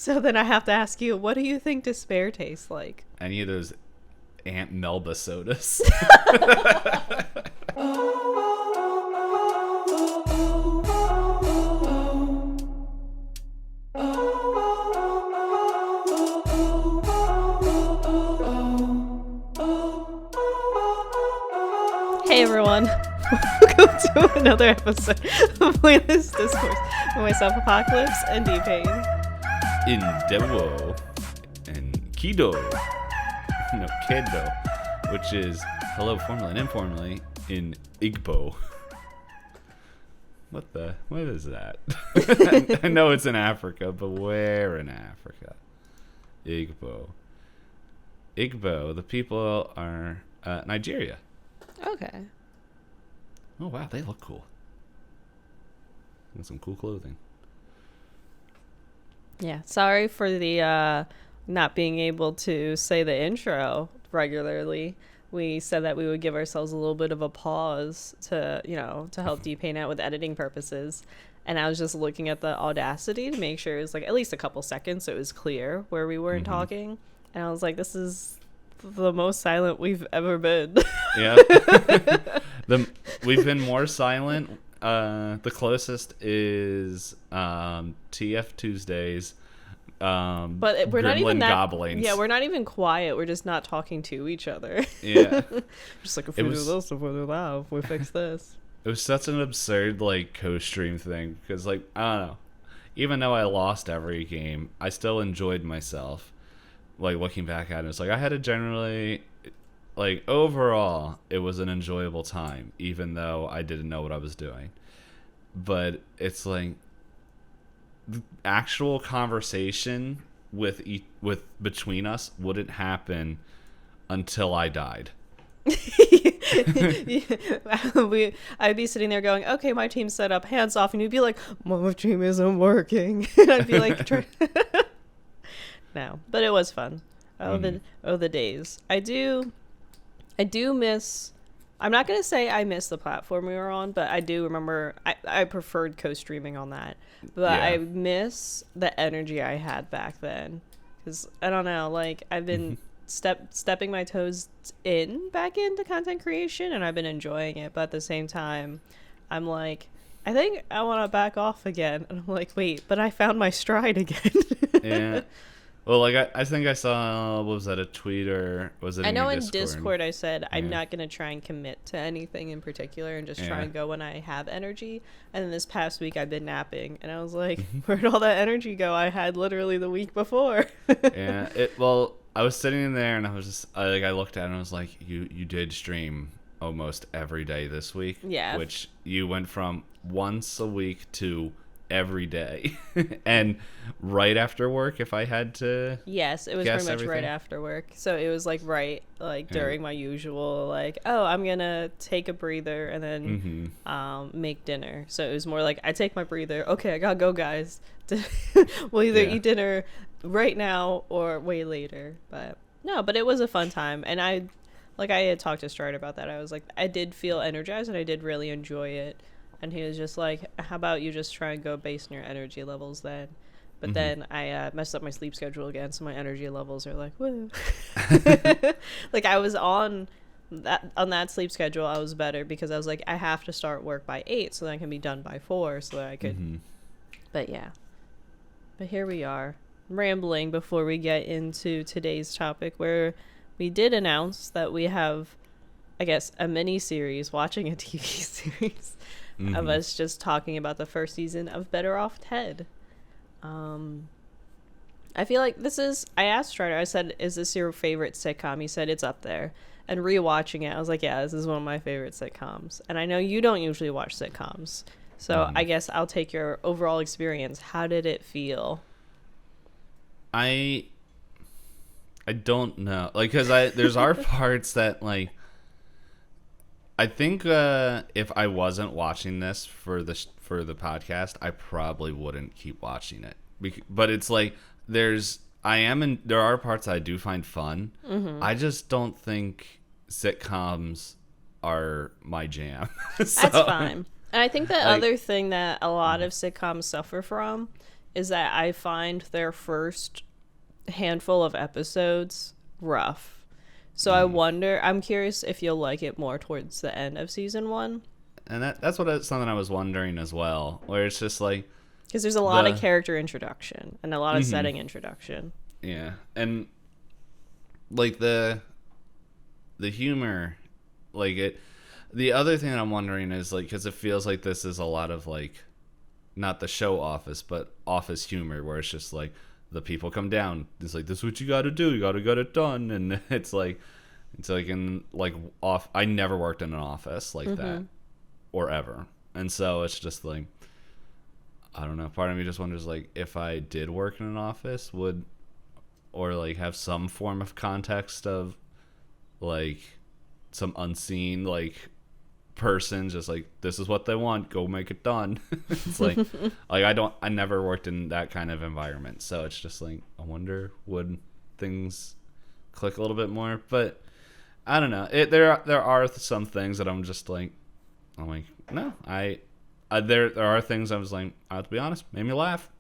So then I have to ask you, what do you think despair tastes like? Any of those Aunt Melba sodas. Hey everyone, welcome to another episode of Playlist Discourse with myself, Hoppocalypse, and Itisdpayne. In Dewo and Kido. No, Kedo. Which is hello formally and informally in Igbo. What is that? I know it's in Africa, but where in Africa? Igbo. Igbo, the people are Nigeria. Okay. Oh wow, they look cool. And some cool clothing. Yeah, sorry for the not being able to say the intro regularly. We said that we would give ourselves a little bit of a pause to help Dpayne out with editing purposes. And I was just looking at the Audacity to make sure it was like at least a couple seconds so it was clear where we weren't talking. And I was like, this is the most silent we've ever been. Yeah. We've been more silent. The closest is TF Tuesdays. But we're not even that. Gobblings. Yeah, we're not even quiet. We're just not talking to each other. Yeah. Just like if we do this, if we do that, if we fix this. It was such an absurd co-stream thing because I don't know. Even though I lost every game, I still enjoyed myself. Looking back at it, it's I had a generally overall it was an enjoyable time, even though I didn't know what I was doing. But it's the actual conversation with between us wouldn't happen until I died. I'd be sitting there going, okay, my team's set up, hands off, and you'd be like, my team isn't working. And I'd be like, no, but it was fun. The days. I do miss. I'm not gonna say I miss the platform we were on, but I do remember I preferred co-streaming on that. But yeah. I miss the energy I had back then, because I don't know, I've been stepping my toes back into content creation, and I've been enjoying it. But at the same time, I'm like, I think I want to back off again, and I'm like, wait, but I found my stride again. Yeah. Well, I think I saw, what was that, a tweet, or was it I know in Discord? Discord I said, I'm not going to try and commit to anything in particular and just try and go when I have energy. And then this past week I've been napping, and I was like, where'd all that energy go I had literally the week before? Yeah, I was sitting in there, and I was just, I looked at it, and I was like, you did stream almost every day this week. Yeah. Which you went from once a week to every day. And right after work, if I had to yes, it was pretty much everything. Right after work, so it was during my usual I'm gonna take a breather and then make dinner. So it was more I take my breather, okay, I gotta go, guys. We'll either eat dinner right now or way later. But it was a fun time, and I had talked to Stride about that. I was I did feel energized, and I did really enjoy it. And he was just like, how about you just try and go based on your energy levels then? But then I messed up my sleep schedule again, so my energy levels are woo. I was on that sleep schedule, I was better because I was I have to start work by 8 so that I can be done by 4 so that I could. But yeah. But here we are, rambling before we get into today's topic, where we did announce that we have, I guess, a mini-series, watching a TV series. Of us just talking about the first season of Better Off Ted. I feel like this is, I asked Strider, I said, is this your favorite sitcom? He said it's up there. And rewatching it, I was like, yeah, this is one of my favorite sitcoms. And I know you don't usually watch sitcoms, so I guess I'll take your overall experience. How did it feel? I don't know, because there's our parts that I think if I wasn't watching this for the podcast, I probably wouldn't keep watching it. But it's there are parts I do find fun. I just don't think sitcoms are my jam. That's fine. And I think the other thing that a lot of sitcoms suffer from is that I find their first handful of episodes rough. So I'm curious if you'll like it more towards the end of season 1. And that's something I was wondering as well, where it's just like, because there's a lot of character introduction and a lot of setting introduction. Yeah, and like the humor, like it. The other thing that I'm wondering is like, because it feels like this is a lot of like, not the show Office, but Office humor, where it's just like the people come down. It's like, this is what you got to do. You got to get it done, and it's like in like off. I never worked in an office like that, or ever, and so it's just like, I don't know. Part of me just wonders like, if I did work in an office, or like have some form of context of like some unseen like person just like, this is what they want, go make it done. It's like I never worked in that kind of environment, so it's just like, I wonder, would things click a little bit more? But I don't know. There are some things that I'm like no, there are things I was like, I have to be honest, made me laugh.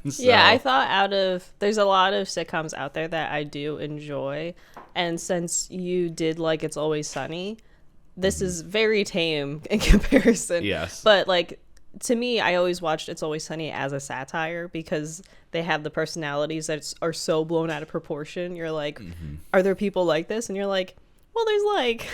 So, yeah, I thought there's a lot of sitcoms out there that I do enjoy, and since you did like It's Always Sunny, this is very tame in comparison. Yes. But like, to me, I always watched It's Always Sunny as a satire because they have the personalities that are so blown out of proportion. You're like, are there people like this? And you're like, well, there's like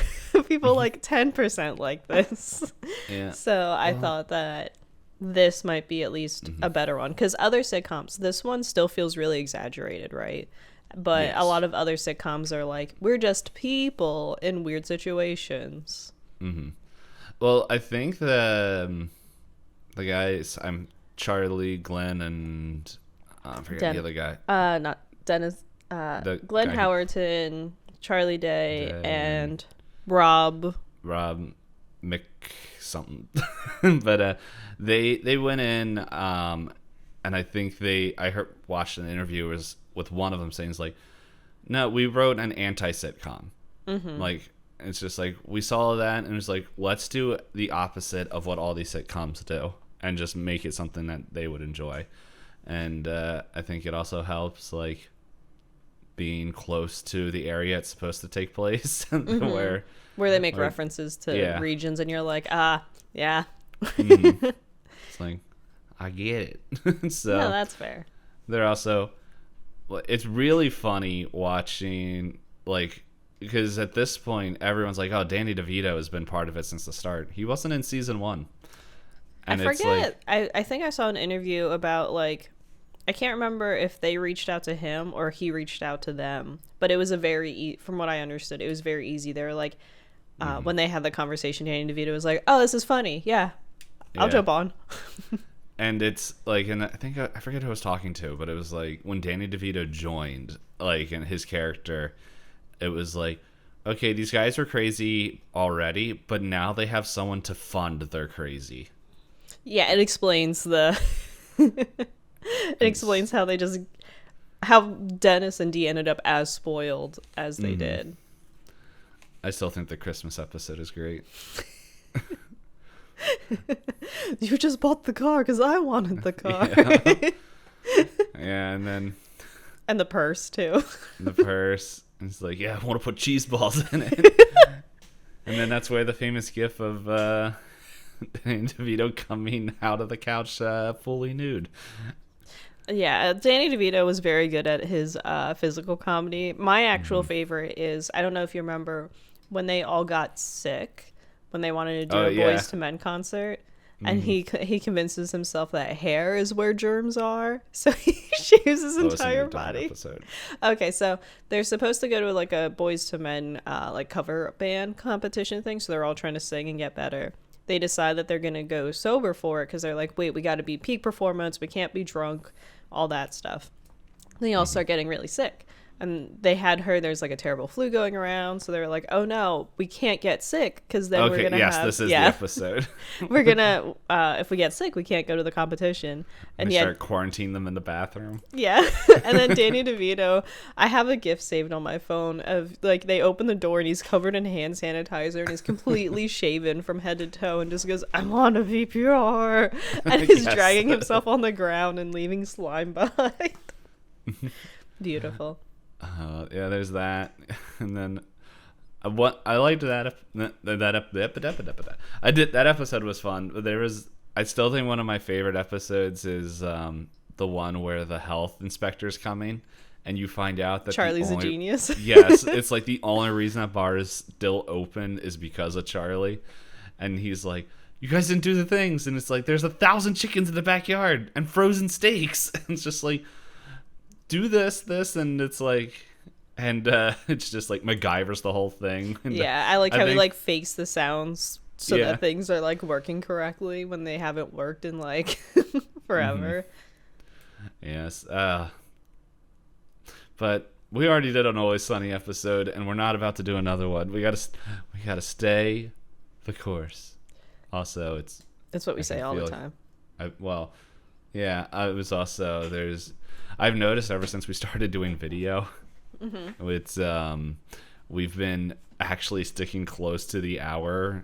people like 10% like this. Yeah. So I thought that this might be at least a better one, because other sitcoms, this one still feels really exaggerated, right? But a lot of other sitcoms are like, we're just people in weird situations. Well, I think the guys, I'm Charlie, Glenn, and I forget the other guy. Not Dennis. Glenn Howerton, Charlie Day, and Rob Mick something. But they went in, and I think watched an interview with one of them saying, it's like, no, we wrote an anti-sitcom. Like, it's just like, we saw that and it's like, let's do the opposite of what all these sitcoms do and just make it something that they would enjoy. And I think it also helps like being close to the area it's supposed to take place. where they make references to regions and you're like, yeah. It's like, I get it. So no, that's fair. They're also, it's really funny watching, like, because at this point everyone's like, oh, Danny DeVito has been part of it since the start. He wasn't in season 1. And I forget. I think I saw an interview about like, I can't remember if they reached out to him or he reached out to them, but it was from what I understood, it was very easy. They were like, when they had the conversation, Danny DeVito was like, oh, this is funny. Yeah, I'll jump on. And it's like, and I think I forget who I was talking to, but it was like when Danny DeVito joined, like, in his character, it was like, okay, these guys are crazy already, but now they have someone to fund their crazy. Yeah, it explains it explains how Dennis and Dee ended up as spoiled as they did. I still think the Christmas episode is great. You just bought the car because I wanted the car. Yeah, and the purse too. And the purse. And it's like, yeah, I want to put cheese balls in it. And then that's where the famous gif of Danny DeVito coming out of the couch fully nude. Yeah, Danny DeVito was very good at his physical comedy. My actual favorite is, I don't know if you remember when they all got sick, when they wanted to do a Boyz II Men concert, and he convinces himself that hair is where germs are, so he shaves his entire body. Okay, so they're supposed to go to like a Boyz II Men like cover band competition thing, so they're all trying to sing and get better. They decide that they're gonna go sober for it because they're like, wait, we got to be peak performance, we can't be drunk, all that stuff. They all start getting really sick. and they had heard there's like a terrible flu going around, so they were like, oh no, we can't get sick because then we're gonna have, this is the episode. We're gonna if we get sick, we can't go to the competition. And they start quarantining them in the bathroom. Yeah. And then Danny DeVito, I have a GIF saved on my phone of like they open the door and he's covered in hand sanitizer and he's completely shaven from head to toe and just goes, I want to be pure, and he's dragging himself on the ground and leaving slime behind. Beautiful. Yeah, there's that. And then what I liked that episode was fun, but I still think one of my favorite episodes is the one where the health inspector's coming and you find out that Charlie's a genius. Yes, it's like the only reason that bar is still open is because of Charlie. And he's like, you guys didn't do the things. And it's like, there's 1,000 chickens in the backyard and frozen steaks. And it's just like, do this, and it's like, and it's just like MacGyver's the whole thing. And yeah, I like how he like fakes the sounds so that things are like working correctly when they haven't worked in like forever. Yes. But we already did an Always Sunny episode, and we're not about to do another one. We gotta stay the course. Also, it's what we say all the time. I was also I've noticed ever since we started doing video, it's we've been actually sticking close to the hour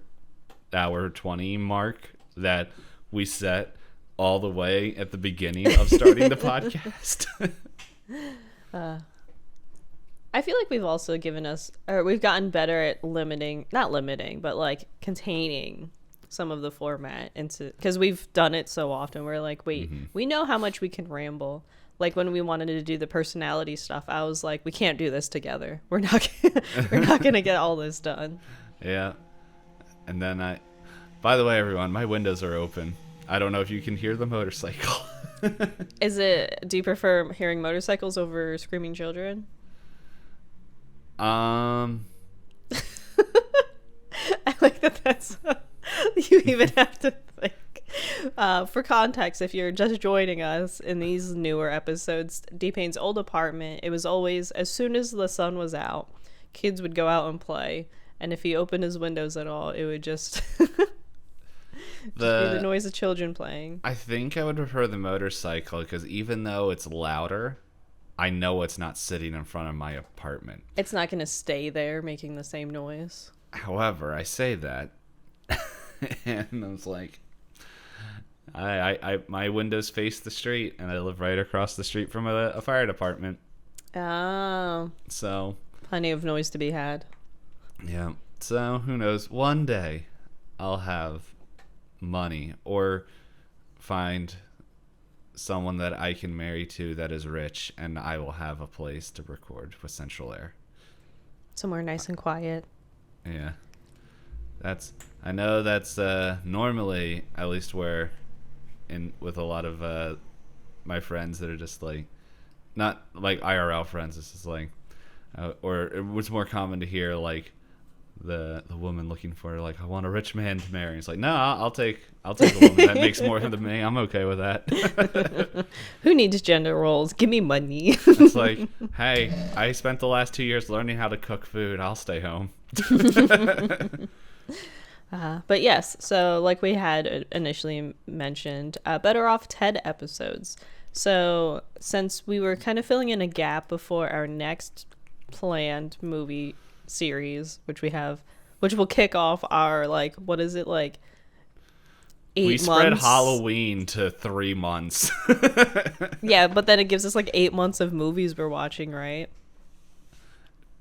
20 mark that we set all the way at the beginning of starting the podcast. I feel like we've also we've gotten better at not limiting, but like containing some of the format into, because we've done it so often. We're like, wait, we know how much we can ramble. Like when we wanted to do the personality stuff, I was like, we can't do this together. We're not gonna get all this done. Yeah. And then by the way, everyone, my windows are open. I don't know if you can hear the motorcycle. Do you prefer hearing motorcycles over screaming children? I like that's you even have to think. For context, if you're just joining us in these newer episodes, D-Payne's old apartment, it was always, as soon as the sun was out, kids would go out and play, and if he opened his windows at all, it would just be the noise of children playing. I think I would prefer the motorcycle, because even though it's louder, I know it's not sitting in front of my apartment. It's not going to stay there making the same noise. However, I say that, and I was like, my windows face the street, and I live right across the street from a fire department. Oh. So. Plenty of noise to be had. Yeah. So, who knows? One day, I'll have money or find someone that I can marry to that is rich, and I will have a place to record with central air. Somewhere nice and quiet. Yeah. I know that's normally, at least where with a lot of my friends that are just like, not like IRL friends, it's just like, or it was more common to hear like the woman looking for like, I want a rich man to marry. It's like, no, I'll take a woman that makes more than me. I'm okay with that. Who needs gender roles? Give me money. It's like, hey, I spent the last 2 years learning how to cook food. I'll stay home. But yes, so like we had initially mentioned, Better Off Ted episodes. So since we were kind of filling in a gap before our next planned movie series, which will kick off our, like, what is it, like 8 months? We spread Halloween to 3 months. Yeah, but then it gives us like 8 months of movies we're watching, right?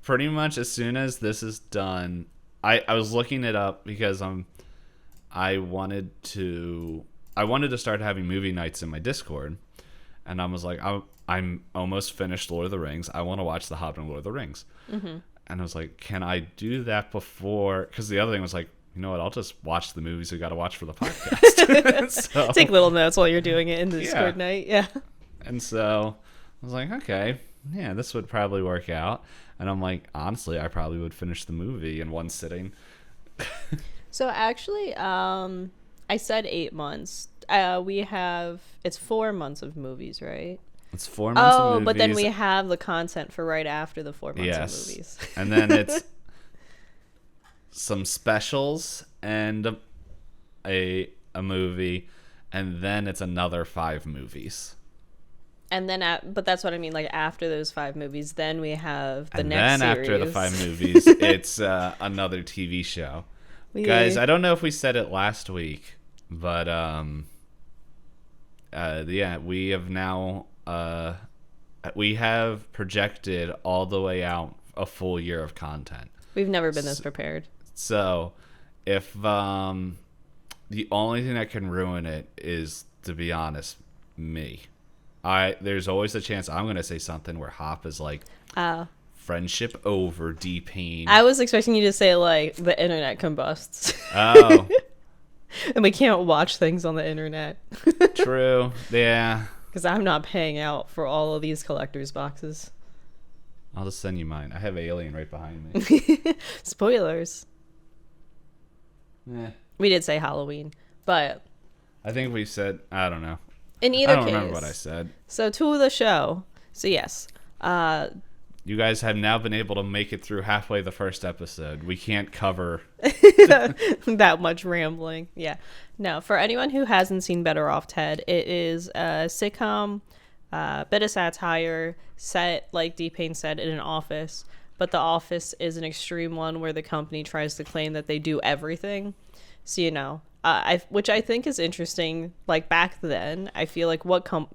Pretty much as soon as this is done, I was looking it up because I wanted to start having movie nights in my Discord, and I was like, I'm almost finished Lord of the Rings. I want to watch The Hobbit and Lord of the Rings. Mm-hmm. And I was like, can I do that before? Because the other thing was like, you know what? I'll just watch the movies we got to watch for the podcast. So, take little notes while you're doing it in the Discord night. Yeah. And so I was like, okay, yeah, this would probably work out. And I'm like, honestly, I probably would finish the movie in one sitting. So actually, I said 8 months. It's 4 months of movies, right? It's 4 months of movies. But then we have the content for right after the 4 months of movies. And then it's some specials and a movie, and then it's another 5 movies. And then, but that's what I mean. Like after those 5 movies, then we have the next series. And then after the 5 movies, it's another TV show. Yay. Guys, I don't know if we said it last week, but yeah, we have now we have projected all the way out a full year of content. We've never been this prepared. So, if the only thing that can ruin it is, to be honest, me. There's always a chance I'm gonna say something where Hop is like, friendship over, Dpayne. I was expecting you to say like the internet combusts. Oh. And we can't watch things on the internet. True. Yeah. Because I'm not paying out for all of these collector's boxes. I'll just send you mine. I have Alien right behind me. Spoilers. Yeah. We did say Halloween, but I think we said, I don't know. In either case. I don't remember what I said. So to the show. So yes. You guys have now been able to make it through halfway the first episode. We can't cover that much rambling. Yeah. No, for anyone who hasn't seen Better Off Ted, it is a sitcom, bit of satire, set, like Dpayne said, in an office. But the office is an extreme one where the company tries to claim that they do everything. So, you know, which I think is interesting. Like back then, I feel like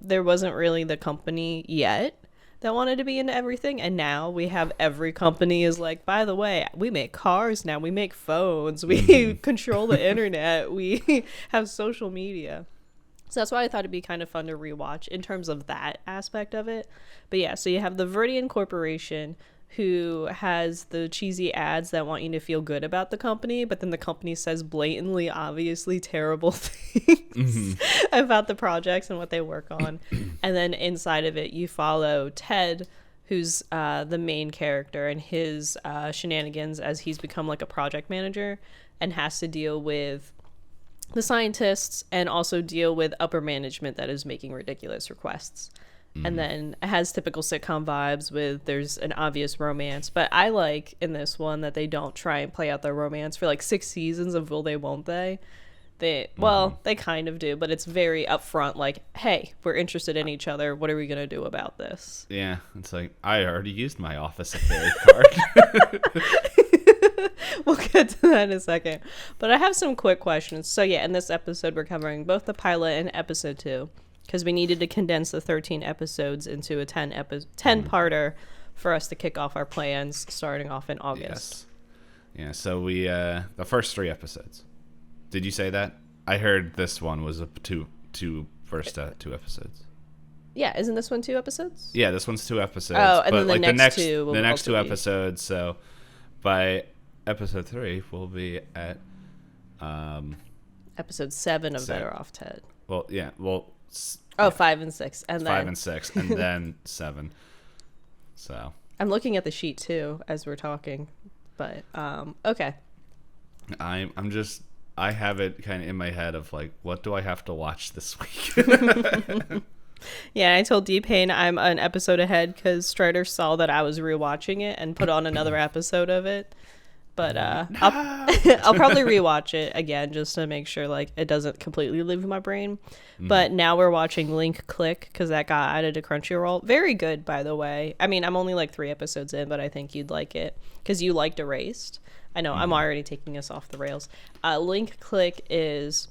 there wasn't really the company yet that wanted to be into everything, and now we have every company is like, by the way, we make cars now, we make phones, we control the internet, we have social media. So that's why I thought it'd be kind of fun to rewatch in terms of that aspect of it. But yeah, so you have the Viridian Corporation, who has the cheesy ads that want you to feel good about the company, but then the company says blatantly, obviously terrible things about the projects and what they work on. And then inside of it, you follow Ted, who's the main character, and his shenanigans as he's become like a project manager and has to deal with the scientists and also deal with upper management that is making ridiculous requests. And then it has typical sitcom vibes with there's an obvious romance. But I like in this one that they don't try and play out their romance for like 6 seasons of will they, won't they? They kind of do, but it's very upfront, like, hey, we're interested in each other. What are we going to do about this? Yeah, it's like, I already used my Office Affairs card. We'll get to that in a second. But I have some quick questions. So yeah, in this episode, we're covering both the pilot and episode 2. Because we needed to condense the 13 episodes into a 10-parter for us to kick off our plans starting off in August. Yes. Yeah, so we, the first 3 episodes. Did you say that? I heard this one was a first 2 episodes. Yeah, isn't this one 2 episodes? Yeah, this one's 2 episodes. Oh, and then like the next 2 will the next 2 be episodes, so by episode 3, we'll be at... episode 7 of Better Off Ted. Well, yeah, well... 5 and 6, and then 5 and 6, and then 7. So I'm looking at the sheet too as we're talking, but okay. I have it kind of in my head of like, what do I have to watch this week? Yeah, I told Dpayne I'm an episode ahead because Strider saw that I was rewatching it and put on another episode of it. But I'll probably rewatch it again just to make sure like it doesn't completely leave my brain. But now we're watching Link Click because that got added to Crunchyroll. Very good, by the way. I mean, I'm only like 3 episodes in, but I think you'd like it because you liked Erased. I know I'm already taking us off the rails. Link Click is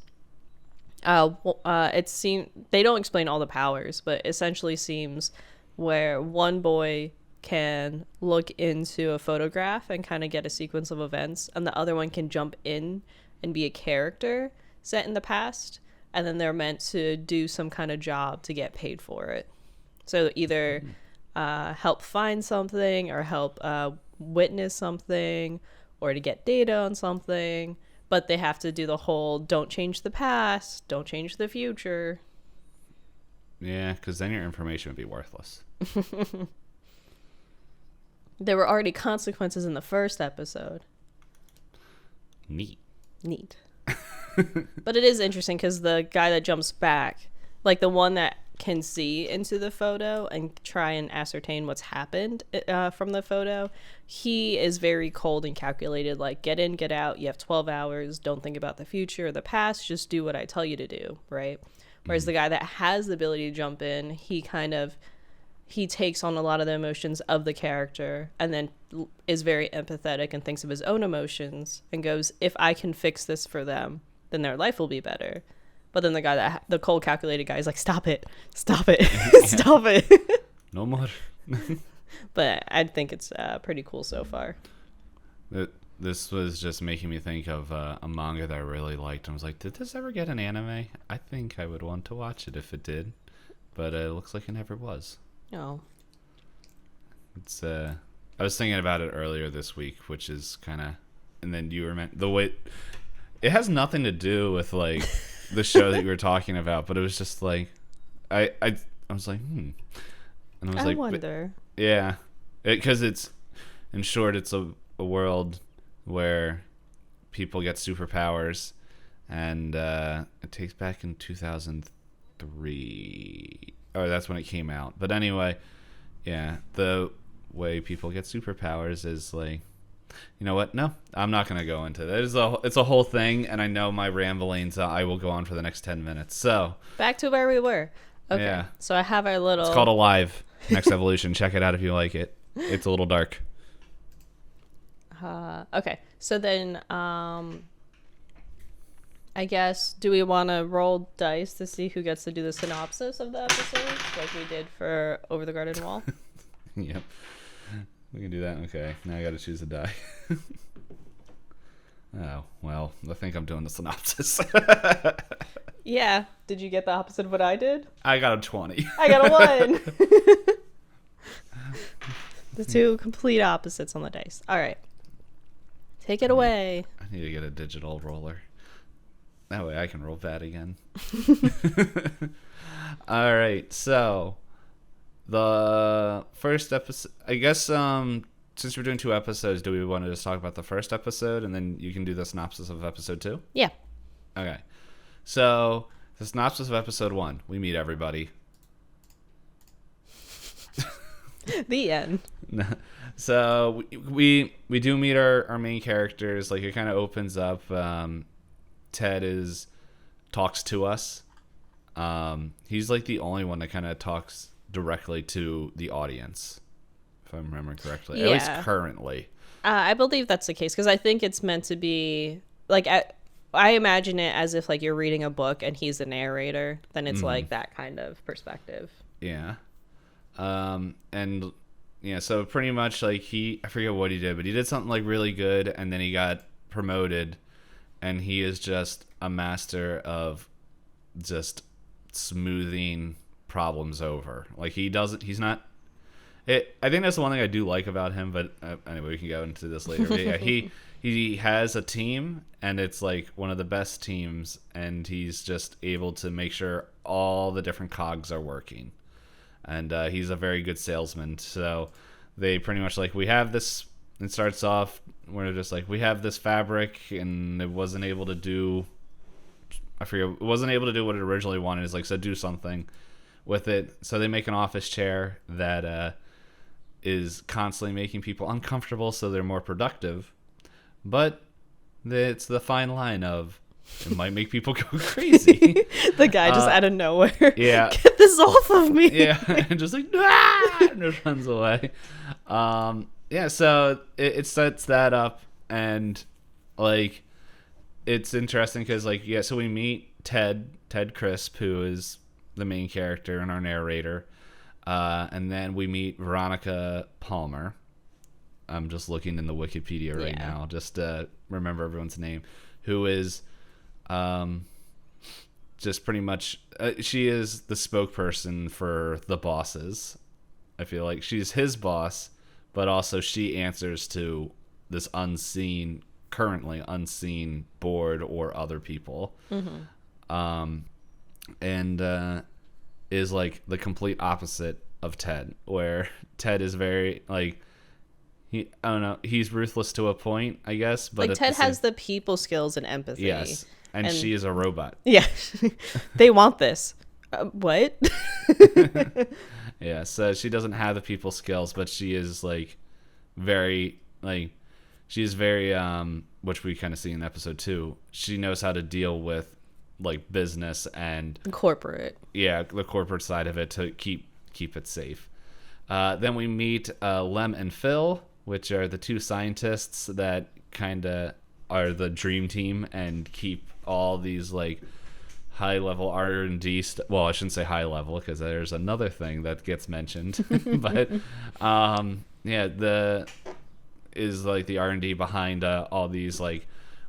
it seems they don't explain all the powers, but essentially seems where one boy can look into a photograph and kind of get a sequence of events, and the other one can jump in and be a character set in the past, and then they're meant to do some kind of job to get paid for it. So either help find something or help witness something or to get data on something, but they have to do the whole don't change the past, don't change the future. Yeah, because then your information would be worthless. There were already consequences in the first episode. Neat. But it is interesting because the guy that jumps back, like the one that can see into the photo and try and ascertain what's happened from the photo. He is very cold and calculated, like, get in, get out. You have 12 hours. Don't think about the future or the past. Just do what I tell you to do, right? Whereas the guy that has the ability to jump in, he takes on a lot of the emotions of the character and then is very empathetic and thinks of his own emotions and goes, if I can fix this for them, then their life will be better. But then the cold calculated guy is like, stop it, stop it. No more. But I think it's pretty cool so far. This was just making me think of a manga that I really liked. I was like, did this ever get an anime? I think I would want to watch it if it did. But it looks like it never was. Oh. It's I was thinking about it earlier this week, which is kind of, and then you were the way it has nothing to do with like the show that you were talking about, but it was just like I was like, and I was like, wonder. Yeah, because it's, in short, it's a world where people get superpowers, and it takes back in 2003. Oh, that's when it came out. But anyway, yeah, the way people get superpowers is like, you know what? No, I'm not going to go into that. It's a whole thing, and I know my ramblings, I will go on for the next 10 minutes. So back to where we were. Okay. Yeah. So I have our little... It's called Alive, Next Evolution. Check it out if you like it. It's a little dark. Okay. So then, I guess, do we want to roll dice to see who gets to do the synopsis of the episode, like we did for Over the Garden Wall? Yep. We can do that. Okay. Now I got to choose a die. Oh, well, I think I'm doing the synopsis. Yeah. Did you get the opposite of what I did? I got a 20. I got a 1. The two complete opposites on the dice. All right. Take it away. I need to get a digital roller. That way I can roll bad again. All right. So the first episode, I guess, since we're doing 2 episodes, do we want to just talk about the first episode and then you can do the synopsis of episode 2? Yeah. Okay. So the synopsis of episode 1, we meet everybody. The end. So we do meet our main characters. Like, it kind of opens up. Ted talks to us. He's like the only one that kind of talks directly to the audience, if I remember correctly. Yeah. At least currently. I believe that's the case because I think it's meant to be like I imagine it as if like you're reading a book and he's the narrator. Then it's like that kind of perspective. Yeah. And yeah, so pretty much like I forget what he did, but he did something like really good, and then he got promoted, and he is just a master of just smoothing problems over. Like, he's not I think that's the one thing I do like about him, but anyway, we can go into this later. But yeah, he has a team, and it's like one of the best teams, and he's just able to make sure all the different cogs are working. And he's a very good salesman. So they pretty much like, we have this. It starts off where they're just like, we have this fabric, and it wasn't able to do. I forget. It wasn't able to do what it originally wanted. It's like, so do something with it. So they make an office chair that is constantly making people uncomfortable, so they're more productive. But it's the fine line of, it might make people go crazy. The guy just out of nowhere. Yeah. Get this off of me. Yeah. And just like, ah! And just runs away. Yeah, so it sets that up, and like, it's interesting because, like, yeah, so we meet Ted Crisp, who is the main character and our narrator. And then we meet Veronica Palmer. I'm just looking in the Wikipedia right now, just to remember everyone's name, who is just pretty much, she is the spokesperson for the bosses. I feel like she's his boss, but also she answers to this currently unseen board or other people. Mm-hmm. And is like the complete opposite of Ted, where Ted is very like, I don't know, he's ruthless to a point, I guess, but like Ted has the people skills and empathy. Yes, and she is a robot. Yeah. They want this. What? Yeah, so she doesn't have the people skills, but she is like very like she's very which we kind of see in episode 2. She knows how to deal with like business and Corporate. yeah, the corporate side of it to keep it safe. Then we meet Lem and Phil, which are the 2 scientists that kind of are the dream team and keep all these like high level R&D well, I shouldn't say high level because there's another thing that gets mentioned. But yeah, the is like the R&D behind all these like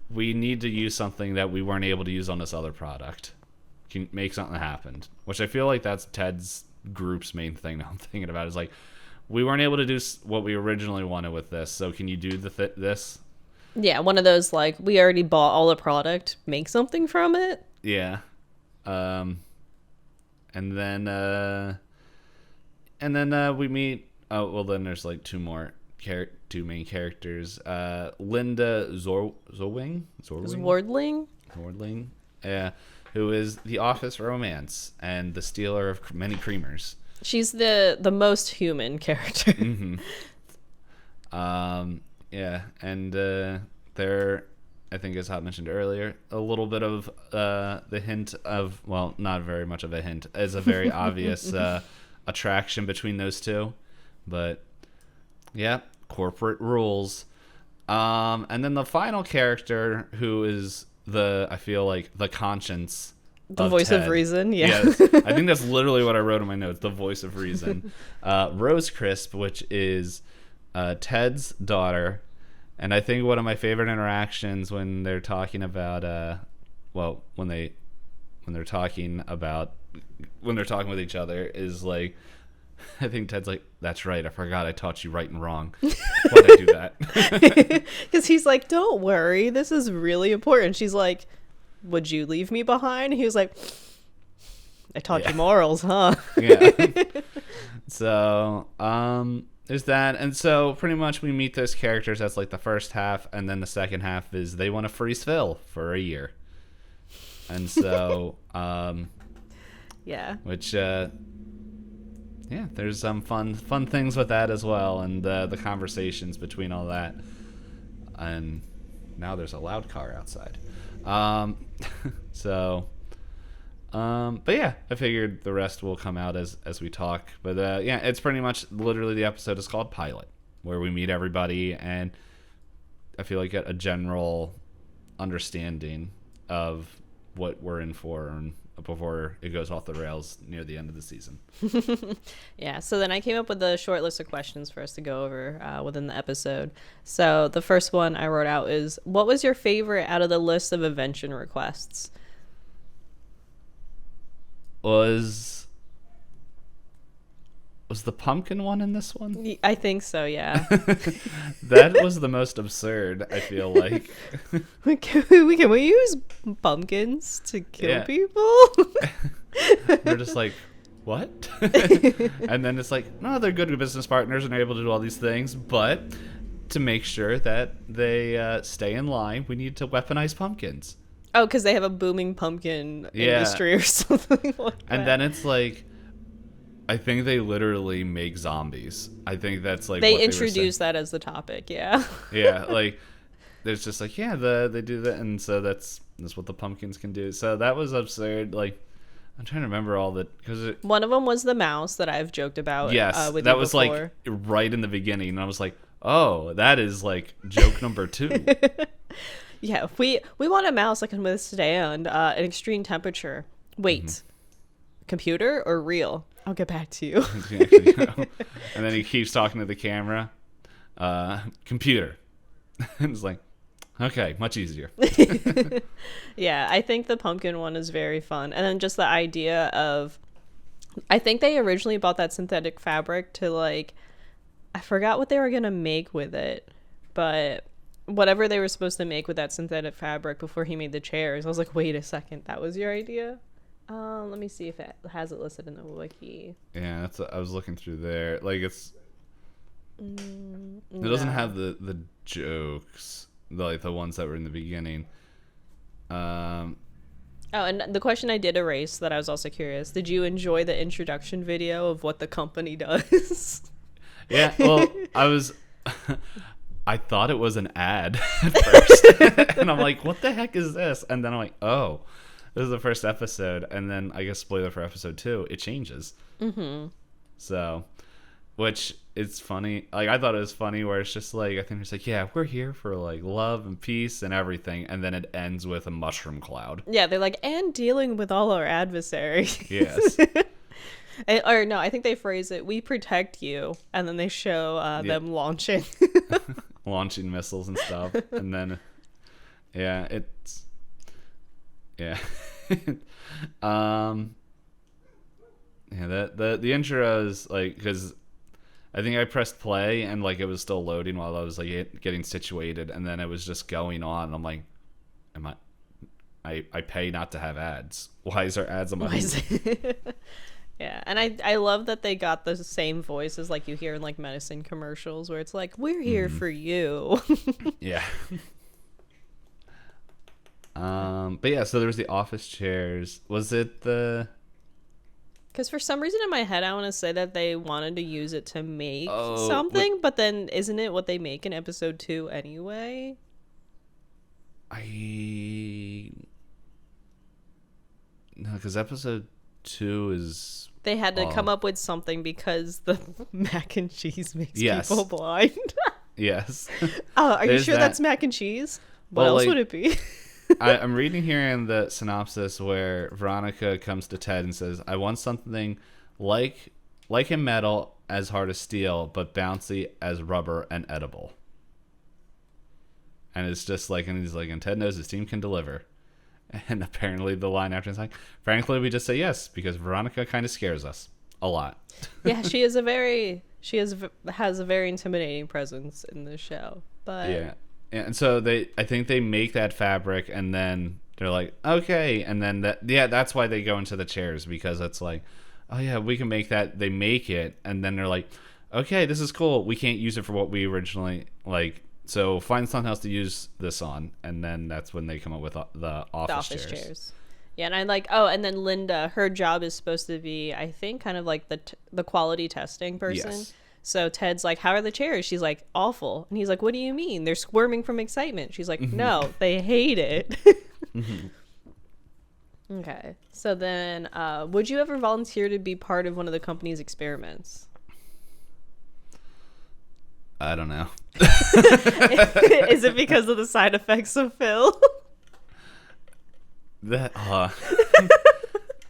we need to use something that we weren't able to use on this other product. Can make something happen, which I feel like that's Ted's group's main thing that I'm thinking about is like we weren't able to do what we originally wanted with this, so can you do this? Yeah, one of those like we already bought all the product, make something from it. Yeah. And then we meet well then there's like 2 main characters. Linda Zorwing, yeah, who is the office romance and the stealer of many creamers. She's the most human character. Mm-hmm. Yeah, and they're, I think as Hop mentioned earlier, a little bit of the hint of, well, not very much of a hint, is a very obvious attraction between those 2. But yeah, corporate rules. And then the final character who is I feel like the conscience, the voice Ted. of reason. Yeah. Yes, I think that's literally what I wrote in my notes, the voice of reason. Rose Crisp, which is Ted's daughter. And I think one of my favorite interactions when they're talking about when they're talking with each other is like, I think Ted's like, that's right, I forgot I taught you right and wrong. Why'd I do that? Because he's like, don't worry, this is really important. She's like, would you leave me behind? He was like, I taught you morals, huh? Yeah. So there's that. And so pretty much we meet those characters. That's like the first half, and then the second half is they want to freeze Phil for a year. And so yeah, which yeah, there's some fun things with that as well, and the conversations between all that. And now there's a loud car outside. So but yeah, I figured the rest will come out as we talk. But yeah, it's pretty much literally the episode is called Pilot, where we meet everybody and I feel like get a general understanding of what we're in for and before it goes off the rails near the end of the season. Yeah, so then I came up with a short list of questions for us to go over within the episode. So the first one I wrote out is, what was your favorite out of the list of invention requests? Was the pumpkin one in this one? I think so, yeah. That was the most absurd, I feel like. Can we use pumpkins to kill people? They're just like, what? And then it's like, no, they're good business partners and are able to do all these things, but to make sure that they stay in line, we need to weaponize pumpkins. Oh, because they have a booming pumpkin industry or something like that. And then it's like, I think they literally make zombies. I think that's like they what introduce that as the topic, yeah. Yeah, like there's just like, yeah, they do that, and so that's what the pumpkins can do. So that was absurd. Like, I'm trying to remember all that because one of them was the mouse that I've joked about. Yes, with that you was before. like right in the beginning, and I was like, oh, that is like joke number 2. Yeah, we want a mouse that can withstand an extreme temperature. Wait, computer or real? I'll get back to you. And then he keeps talking to the camera. Computer. And it's like, okay, much easier. Yeah, I think the pumpkin one is very fun. And then just the idea of, I think they originally bought that synthetic fabric to like, I forgot what they were going to make with it, but whatever they were supposed to make with that synthetic fabric before he made the chairs, I was like, wait a second, that was your idea? Let me see if it has it listed in the wiki. Yeah, that's I was looking through there. Like it doesn't have the jokes, like the ones that were in the beginning. Oh, Oh, and the question I did erase that I was also curious. Did you enjoy the introduction video of what the company does? Yeah, well, I thought it was an ad at first. And I'm like, what the heck is this? And then I'm like, oh, this is the first episode. And then I guess spoiler for episode 2, it changes. Mm-hmm. So, which it's funny. Like, I thought it was funny where it's just like, I think it's like, yeah, we're here for like love and peace and everything. And then it ends with a mushroom cloud. Yeah, they're like, and dealing with all our adversaries. Yes. Or no, I think they phrase it, we protect you. And then they show them launching. Launching missiles and stuff. And then, yeah, it's, yeah. Yeah, the intro is like, because I think I pressed play and like it was still loading while I was like getting situated, and then it was just going on. And I'm like, I pay not to have ads. Why is there ads on my Yeah, and I love that they got the same voices like you hear in like medicine commercials where it's like, we're here for you. Yeah. But yeah, so there was the office chairs. Was it the... Because for some reason in my head I want to say that they wanted to use it to make something, but then isn't it what they make in episode 2 anyway? No, because episode 2 is... They had to come up with something because the mac and cheese makes people blind. Yes. Are you sure that's mac and cheese? What else would it be? I'm reading here in the synopsis where Veronica comes to Ted and says, I want something like in metal, as hard as steel, but bouncy as rubber and edible. And it's just like, and he's like, and Ted knows his team can deliver. And apparently the line after is like, frankly, we just say yes, because Veronica kind of scares us a lot. Yeah, she has a very intimidating presence in the show. But yeah. And so I think they make that fabric, and then they're like, okay, and then that's why they go into the chairs, because it's like, oh yeah, we can make that. They make it, and then they're like, okay, this is cool. We can't use it for what we originally like, so find something else to use this on, and then that's when they come up with the office chairs. Yeah, and I like, and then Linda, her job is supposed to be, I think, kind of like the quality testing person. Yes. So Ted's like, how are the chairs? She's like, awful. And he's like, what do you mean? They're squirming from excitement. She's like, no, they hate it. Okay. So then, would you ever volunteer to be part of one of the company's experiments? I don't know. Is it because of the side effects of Phil? That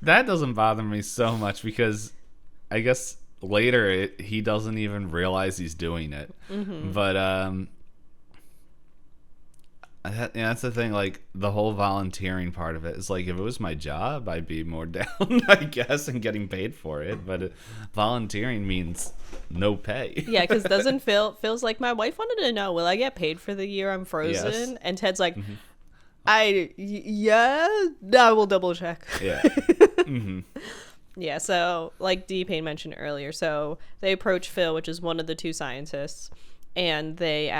doesn't bother me so much, because I guess later he doesn't even realize he's doing it. But that's the thing, like the whole volunteering part of it is like, if it was my job, I'd be more down, I guess, and getting paid for it. But volunteering means no pay. Yeah, because doesn't Phil's like, my wife wanted to know, will I get paid for the year I'm frozen? Yes. And Ted's like, I will double check. Yeah. Yeah, so like Payne mentioned earlier, so they approach Phil, which is one of the two scientists, and they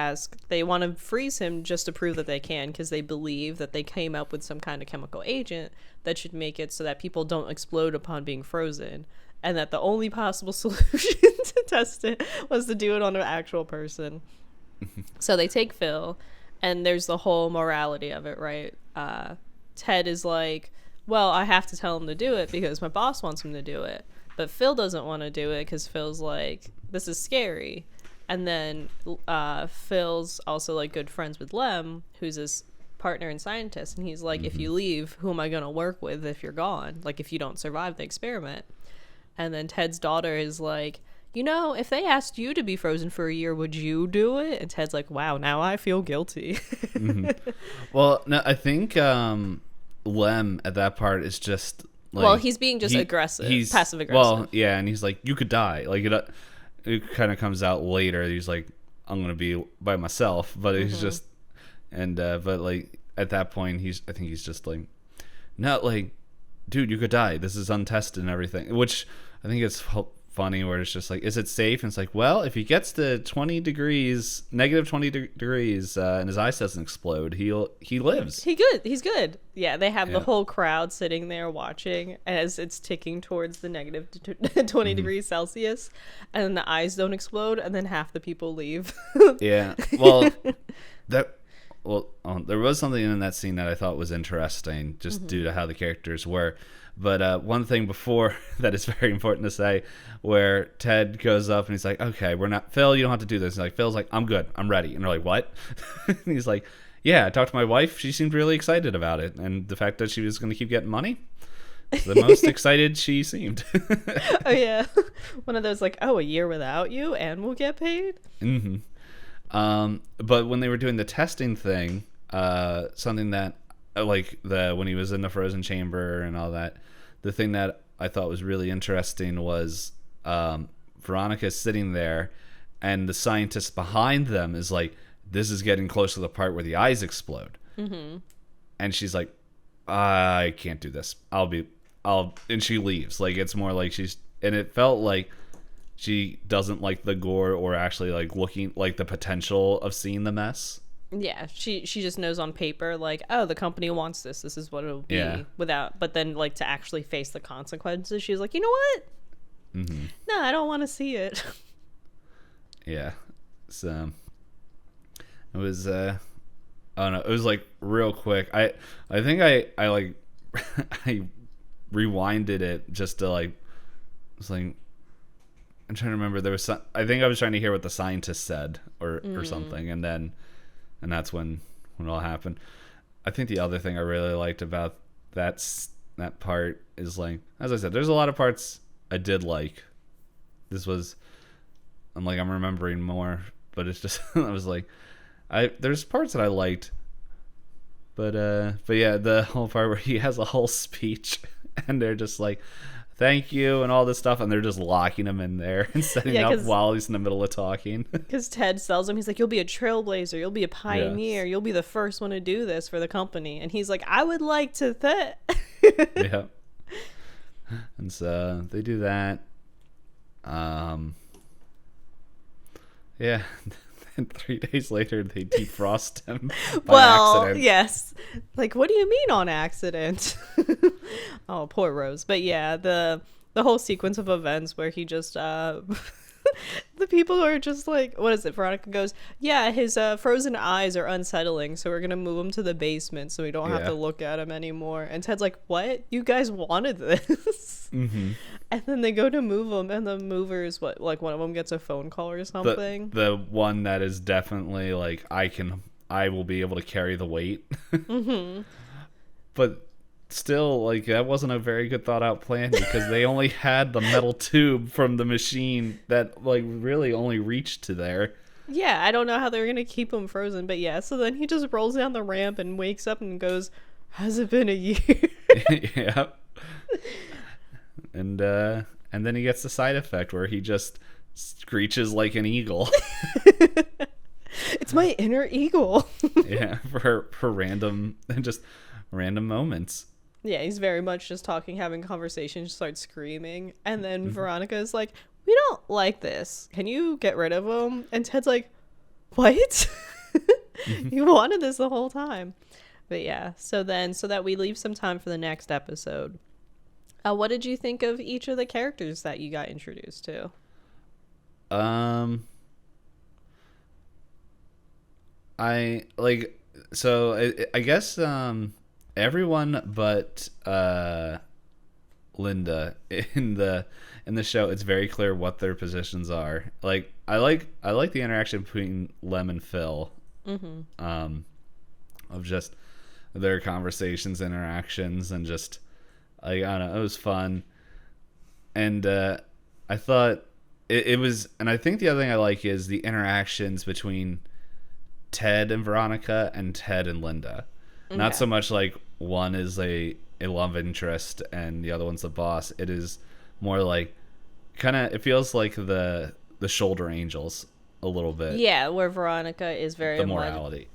want to freeze him just to prove that they can, because they believe that they came up with some kind of chemical agent that should make it so that people don't explode upon being frozen, and that the only possible solution to test it was to do it on an actual person. So they take Phil, and there's the whole morality of it, right? Ted is like, well, I have to tell him to do it because my boss wants him to do it. But Phil doesn't want to do it because Phil's like, this is scary. And then Phil's also like good friends with Lem, who's his partner and scientist. And he's like, if you leave, who am I going to work with if you're gone? Like, if you don't survive the experiment. And then Ted's daughter is like, if they asked you to be frozen for a year, would you do it? And Ted's like, wow, now I feel guilty. Well, no, I think... Lem at that part is just like, well, he's being just aggressive, passive aggressive. Well, yeah, and he's like, you could die. Like it kind of comes out later. He's like, I'm gonna be by myself, but he's just, and but like at that point, I think he's just like, not like, dude, you could die. This is untested and everything. Which I think it's funny where it's just like, is it safe? And it's like, well, if he gets to negative 20 degrees, and his eyes doesn't explode, he lives. He's good. Yeah, they have Yeah. the whole crowd sitting there watching as it's ticking towards the negative 20 degrees Celsius, and then the eyes don't explode, and then half the people leave. Yeah. Well, there was something in that scene that I thought was interesting, just due to how the characters were. But one thing before that is very important to say, where Ted goes up and he's like, okay, Phil, you don't have to do this. And like, Phil's like, I'm good. I'm ready. And they're like, what? And he's like, yeah, I talked to my wife. She seemed really excited about it. And the fact that she was going to keep getting money, the most excited she seemed. Oh, yeah. One of those like, oh, a year without you and we'll get paid? Mm-hmm. But when they were doing the testing thing, something that, like when he was in the frozen chamber and all that, the thing that I thought was really interesting was Veronica sitting there, and the scientist behind them is like, this is getting close to the part where the eyes explode. Mm-hmm. And she's like, I can't do this. And she leaves. Like, it's more like and it felt like she doesn't like the gore or actually like looking like the potential of seeing the mess. Yeah, she just knows on paper, like, oh, the company wants this. This is what it'll be. Yeah. But then, like, to actually face the consequences, she's like, you know what? Mm-hmm. No, I don't want to see it. Yeah. So it was, I don't know. It was like real quick. I think I like, I rewinded it just to like, it's like, I'm trying to remember. There was I think I was trying to hear what the scientist said or something, and that's when it all happened. I think the other thing I really liked about that part is, like, as I said, there's a lot of parts I did like. I'm remembering more, but it's just I was like, there's parts that I liked, but yeah, the whole part where he has a whole speech and they're just like, thank you and all this stuff, and they're just locking him in there and setting up while he's in the middle of talking. Because Ted tells him, he's like, you'll be a trailblazer, you'll be a pioneer, You'll be the first one to do this for the company. And he's like, I would like to Yeah. And so they do that. Yeah. And 3 days later they defrost him by accident. Yes. Like, what do you mean on accident? Oh, poor Rose. But yeah, the whole sequence of events where he just the people are just like, what is it? Veronica goes, yeah, his frozen eyes are unsettling, so we're gonna move him to the basement so we don't have to look at him anymore. And Ted's like, what? You guys wanted this? Mm-hmm. And then they go to move him, and the movers, like one of them gets a phone call or something. The one that is definitely like, I will be able to carry the weight. Mm-hmm. But still, like, that wasn't a very good thought out plan, because they only had the metal tube from the machine that like really only reached to there. Yeah, I don't know how they were gonna keep him frozen, but yeah, so then he just rolls down the ramp and wakes up and goes, has it been a year? Yeah. And then he gets the side effect where he just screeches like an eagle. It's my inner eagle. Yeah, for random moments. Yeah, he's very much just talking, having conversations, starts screaming, and then Veronica is like, we don't like this. Can you get rid of him? And Ted's like, what? You wanted this the whole time. But yeah, so that we leave some time for the next episode. What did you think of each of the characters that you got introduced to? I guess everyone but Linda in the show, it's very clear what their positions are. Like, I like the interaction between Lem and Phil. Mm-hmm. Of just their conversations, interactions, and just, like, I don't know, it was fun. And I thought it was, and I think the other thing I like is the interactions between Ted and Veronica and Ted and Linda. Okay. Not so much like one is a love interest and the other one's the boss. It is more like, it feels like the shoulder angels a little bit. Yeah, where Veronica is very the morality.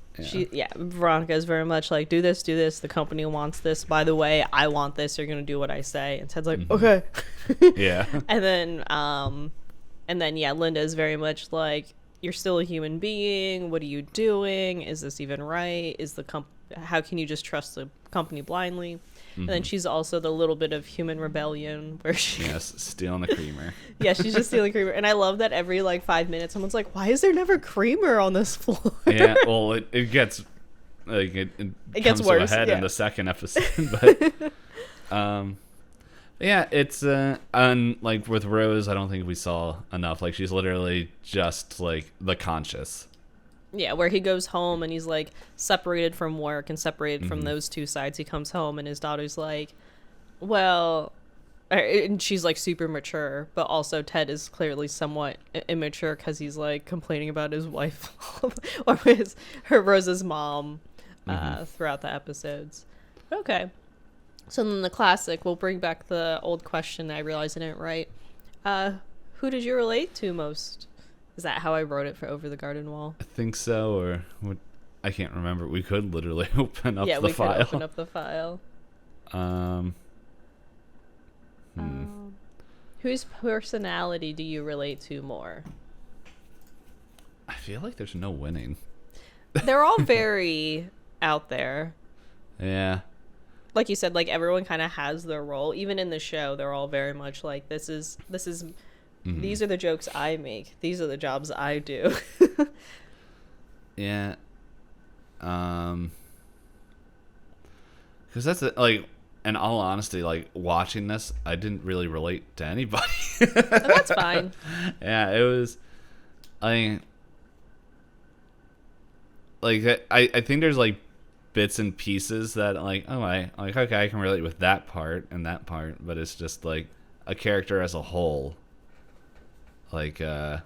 Veronica is very much like, do this, the company wants this, by the way, I want this, you're gonna do what I say. And Ted's like, okay. Yeah. And then Linda is very much like, you're still a human being, what are you doing, is this even right, how can you just trust the company blindly? And then she's also the little bit of human rebellion where she stealing the creamer. Yeah, she's just stealing creamer. And I love that every like 5 minutes someone's like, why is there never creamer on this floor? Yeah, well, it gets like it gets comes worse to a head in the second episode. But yeah, it's like with Rose, I don't think we saw enough. Like, she's literally just like the conscious. Yeah, where he goes home and he's like separated from work and separated from those two sides. He comes home and his daughter's like, well, and she's like super mature, but also Ted is clearly somewhat immature because he's like complaining about his wife or Rose's mom throughout the episodes. Okay. So then the classic, we'll bring back the old question I realized I didn't write. Who did you relate to most? Is that how I wrote it for Over the Garden Wall? I think so, or I can't remember. We could literally open up the file. Yeah, we could open up the file. Whose personality do you relate to more? I feel like there's no winning. They're all very out there. Yeah. Like you said, like everyone kind of has their role. Even in the show, they're all very much like, this is these are the jokes I make. These are the jobs I do. Yeah. Because that's like, in all honesty, like watching this, I didn't really relate to anybody. That's fine. Yeah, it was. I think there's like bits and pieces that like, okay, I can relate with that part and that part, but it's just like a character as a whole. Like, I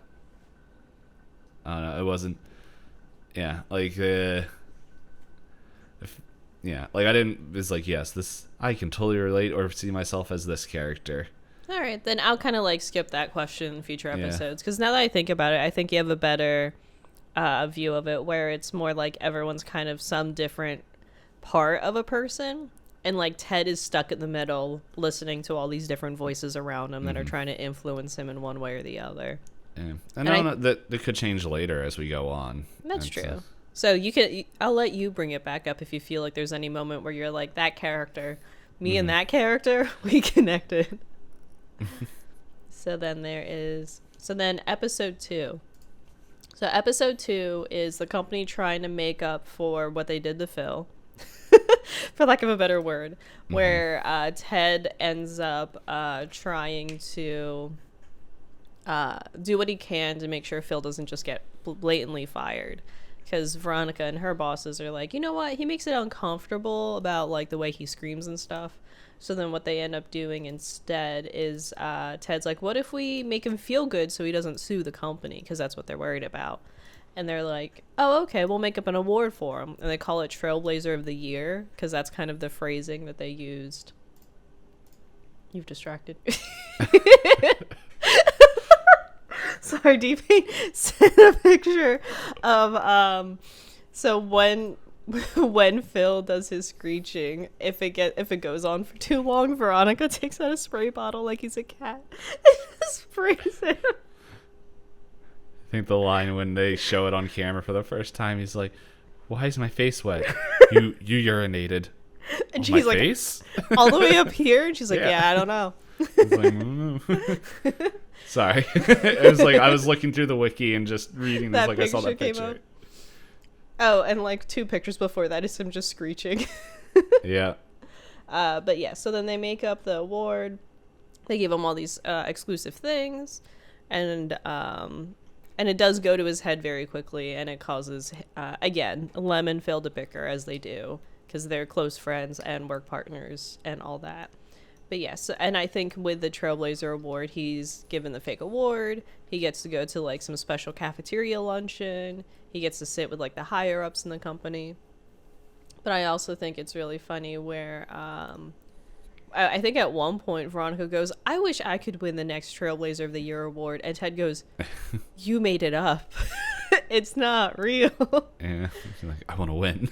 don't know, it wasn't, yeah, like, like I didn't, it's like, yes, this, I can totally relate or see myself as this character. All right, then I'll kind of like skip that question in future episodes, because now that I think about it, I think you have a better view of it, where it's more like everyone's kind of some different part of a person. And, like, Ted is stuck in the middle listening to all these different voices around him that are trying to influence him in one way or the other. Yeah. And I know that could change later as we go on. That's true. So I'll let you bring it back up if you feel like there's any moment where you're like, that character, me and that character, we connected. So then episode 2. So episode 2 is the company trying to make up for what they did to Phil. For lack of a better word, where Ted ends up trying to do what he can to make sure Phil doesn't just get blatantly fired, because Veronica and her bosses are like, you know what, he makes it uncomfortable about like the way he screams and stuff. So then what they end up doing instead is Ted's like, what if we make him feel good so he doesn't sue the company, because that's what they're worried about. And they're like, oh, okay, we'll make up an award for him. And they call it Trailblazer of the Year, because that's kind of the phrasing that they used. You've distracted me. Sorry, Dpayne sent a picture of, so when Phil does his screeching, if it goes on for too long, Veronica takes out a spray bottle like he's a cat and just sprays him. I think the line when they show it on camera for the first time, he's like, why is my face wet? You urinated. And on she's my like, face? all the way up here? And she's like, yeah, I don't know. He's like, sorry. It was like, I was looking through the wiki and just reading this, like I saw that picture. Oh, and like 2 pictures before that is him just screeching. Yeah. But yeah, so then they make up the award. They give him all these exclusive things. And it does go to his head very quickly, and it causes, again, Lem and Phil to bicker, as they do, because they're close friends and work partners and all that. But yes, and I think with the Trailblazer Award, he's given the fake award. He gets to go to, like, some special cafeteria luncheon. He gets to sit with, like, the higher-ups in the company. But I also think it's really funny where... I think at one point Veronica goes, I wish I could win the next Trailblazer of the Year award, and Ted goes, you made it up. It's not real. Yeah, like, I want to win.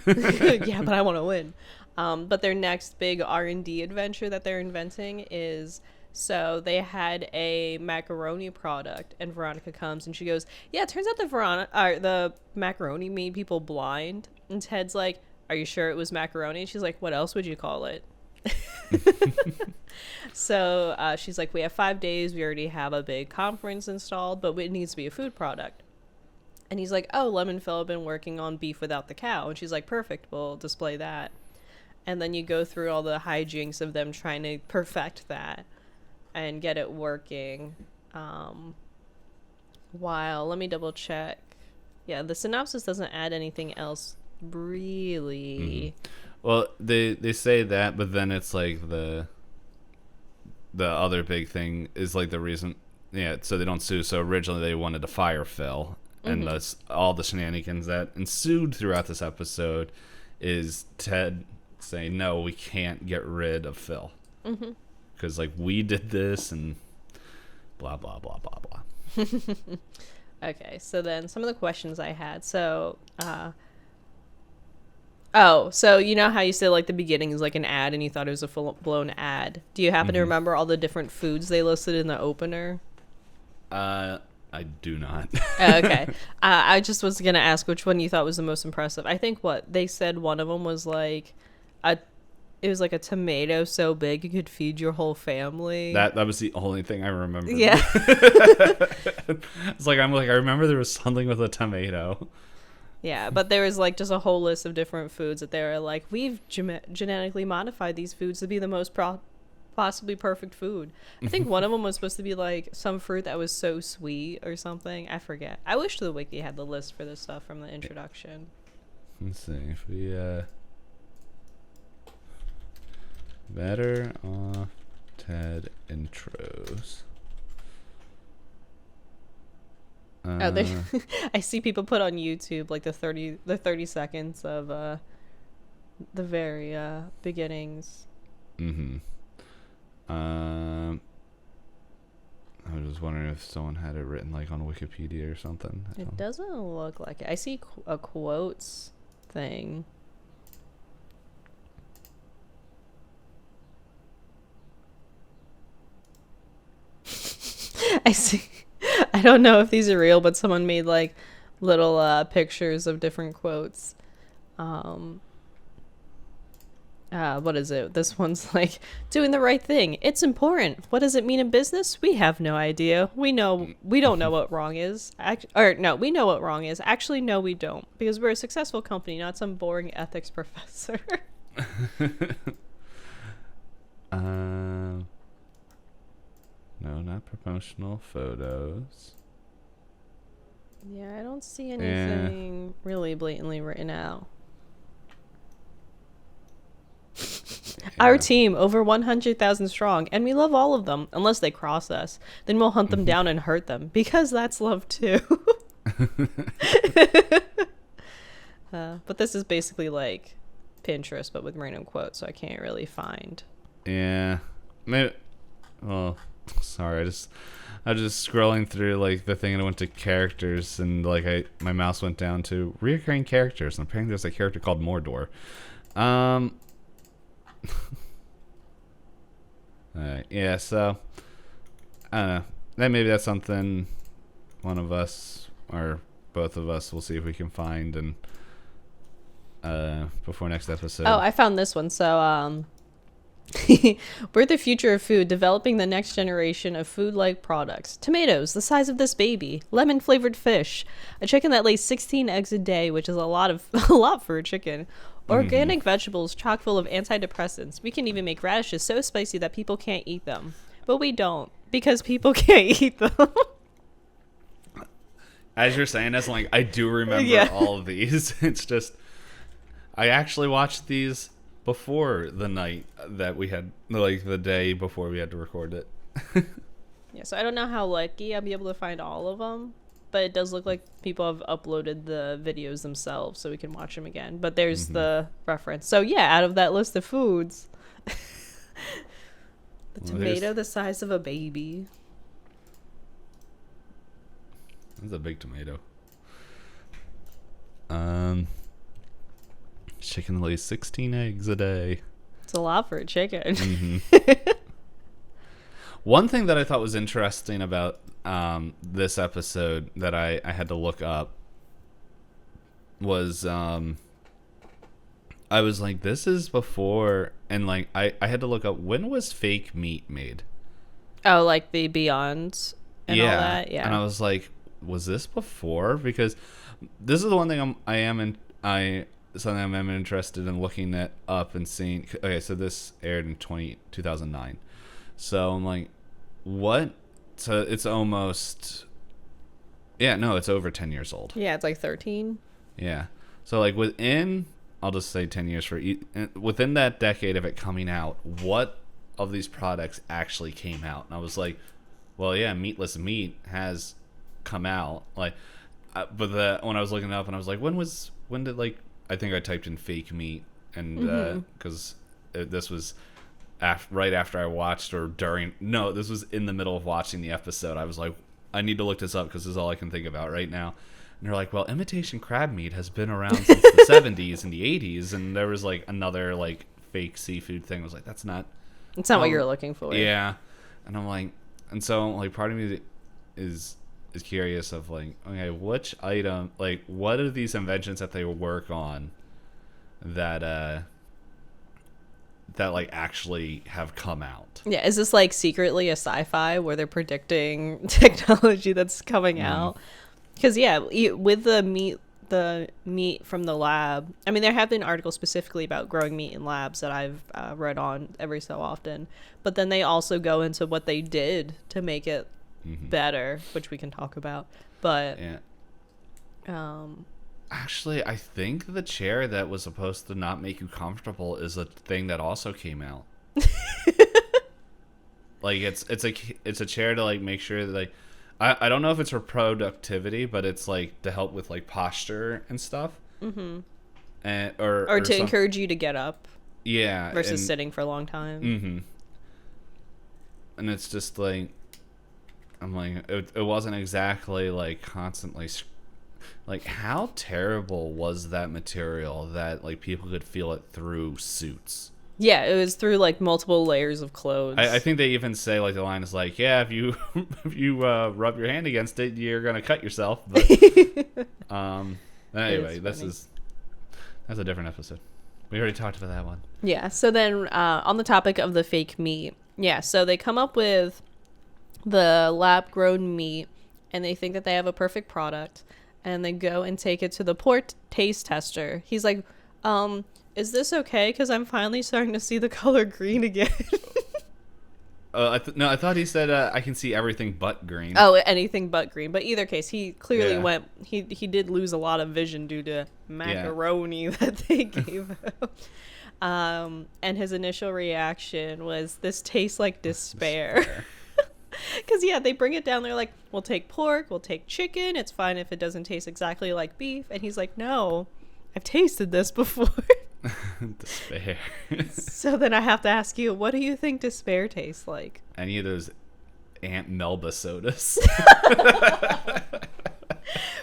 Yeah, but I want to win. But their next big R&D adventure that they're inventing is, so they had a macaroni product, and Veronica comes and she goes, yeah, it turns out the macaroni made people blind. And Ted's like, are you sure it was macaroni? And she's like, what else would you call it? So she's like, we have 5 days. We already have a big conference installed, but it needs to be a food product. And he's like, oh, Lemon Phil been working on beef without the cow. And she's like, perfect, we'll display that. And then you go through all the hijinks of them trying to perfect that and get it working. Let me double check. Yeah, the synopsis doesn't add anything else really. Well, they say that, but then it's like the other big thing is like the reason, yeah, so they don't sue. So originally they wanted to fire Phil, and thus all the shenanigans that ensued throughout this episode is Ted saying, no, we can't get rid of Phil. Because, like, we did this and blah, blah, blah, blah, blah. Okay, so then some of the questions I had. So, so you know how you said, like, the beginning is like an ad and you thought it was a full-blown ad? Do you happen to remember all the different foods they listed in the opener? I do not. Okay. I just was going to ask which one you thought was the most impressive. I think they said one of them was like it was like a tomato so big you could feed your whole family. That was the only thing I remember. Yeah. I remember there was something with a tomato. Yeah, but there was like just a whole list of different foods that they were like, we've genetically modified these foods to be the most possibly perfect food. I think one of them was supposed to be like some fruit that was so sweet or something. I forget. I wish the wiki had the list for this stuff from the introduction. Let's see if we better off Ted intros. I see people put on YouTube like the 30 seconds of the very beginnings. I was just wondering if someone had it written like on Wikipedia or something. It doesn't look like it. I see a quotes thing. I see. I don't know if these are real, but someone made like little pictures of different quotes. What is it? This one's like, doing the right thing. It's important. What does it mean in business? We have no idea. We don't know what wrong is. We know what wrong is. Actually, no, we don't. Because we're a successful company, not some boring ethics professor. No, not promotional photos. Yeah, I don't see anything really blatantly written out. Our team, over 100,000 strong, and we love all of them, unless they cross us. Then we'll hunt them down and hurt them, because that's love too. But this is basically like Pinterest, but with random quotes, so I can't really find. Yeah. Maybe. Well, sorry, I was just scrolling through like the thing and I went to characters and like my mouse went down to reoccurring characters and apparently there's a character called Mordor. Yeah, so I don't know. Maybe that's something one of us or both of us will see if we can find and before next episode. Oh, I found this one. So we're the future of food, developing the next generation of food-like products. Tomatoes, the size of this baby. Lemon-flavored fish. A chicken that lays 16 eggs a day, which is a lot for a chicken. Organic vegetables chock full of antidepressants. We can even make radishes so spicy that people can't eat them. But we don't, because people can't eat them. As you're saying this, like, I do remember all of these. It's just, I actually watched these before the night that we had, like the day before we had to record it. Yeah, so I don't know how lucky I'll be able to find all of them, but it does look like people have uploaded the videos themselves so we can watch them again. But there's the reference. So yeah, out of that list of foods, tomato the size of a baby. That's a big tomato. chicken lays 16 eggs a day. It's a lot for a chicken. Mm-hmm. One thing that I thought was interesting about this episode that I had to look up was I was like, this is before, and like I had to look up, when was fake meat made? Oh, like the Beyonds and all that? Yeah. And I was like, was this before? Because this is the one thing something I'm interested in looking it up and seeing. Okay, so this aired in 2009. So I'm like, what? So it's almost, it's over 10 years old. Yeah, it's like 13. Yeah. So like I'll just say 10 years within that decade of it coming out, what of these products actually came out? And I was like, well, yeah, meatless meat has come out. Like, but when I was looking it up, and I was like, when did like, I think I typed in fake meat, and because this was right after I watched, this was in the middle of watching the episode. I was like, I need to look this up because this is all I can think about right now. And they're like, well, imitation crab meat has been around since the 70s and the 80s, and there was like another like fake seafood thing. I was like, it's not what you're looking for. Yeah. And I'm like, and so like part of me is curious of like, okay, which item, like what are these inventions that they work on that like actually have come out? Yeah, is this like secretly a sci-fi where they're predicting technology that's coming out? Because with the meat from the lab, I mean, there have been articles specifically about growing meat in labs that I've read on every so often, but then they also go into what they did to make it better, which we can talk about. But actually, I think the chair that was supposed to not make you comfortable is a thing that also came out. Like it's a chair to like make sure that like, I don't know if it's for productivity, but it's like to help with like posture and stuff. And or to encourage you to get up. Yeah. Versus sitting for a long time. And it's just like, I'm like, it wasn't exactly like constantly, like how terrible was that material that like people could feel it through suits? Yeah, it was through like multiple layers of clothes. I think they even say like the line is like, yeah, if you rub your hand against it, you're gonna cut yourself. But anyway, that's a different episode. We already talked about that one. Yeah. So then on the topic of the fake meat, so they come up with the lab grown meat, and they think that they have a perfect product, and they go and take it to the poor taste tester. He's like, is this okay? Because I'm finally starting to see the color green again. I thought he said I can see everything but green. Oh, anything but green. But either case, he clearly went. He did lose a lot of vision due to macaroni that they gave him. And his initial reaction was, "This tastes like despair." Because they bring it down. They're like, "We'll take pork. We'll take chicken. It's fine if it doesn't taste exactly like beef." And he's like, "No, I've tasted this before." Despair. So then I have to ask you, what do you think despair tastes like? Any of those Aunt Melba sodas.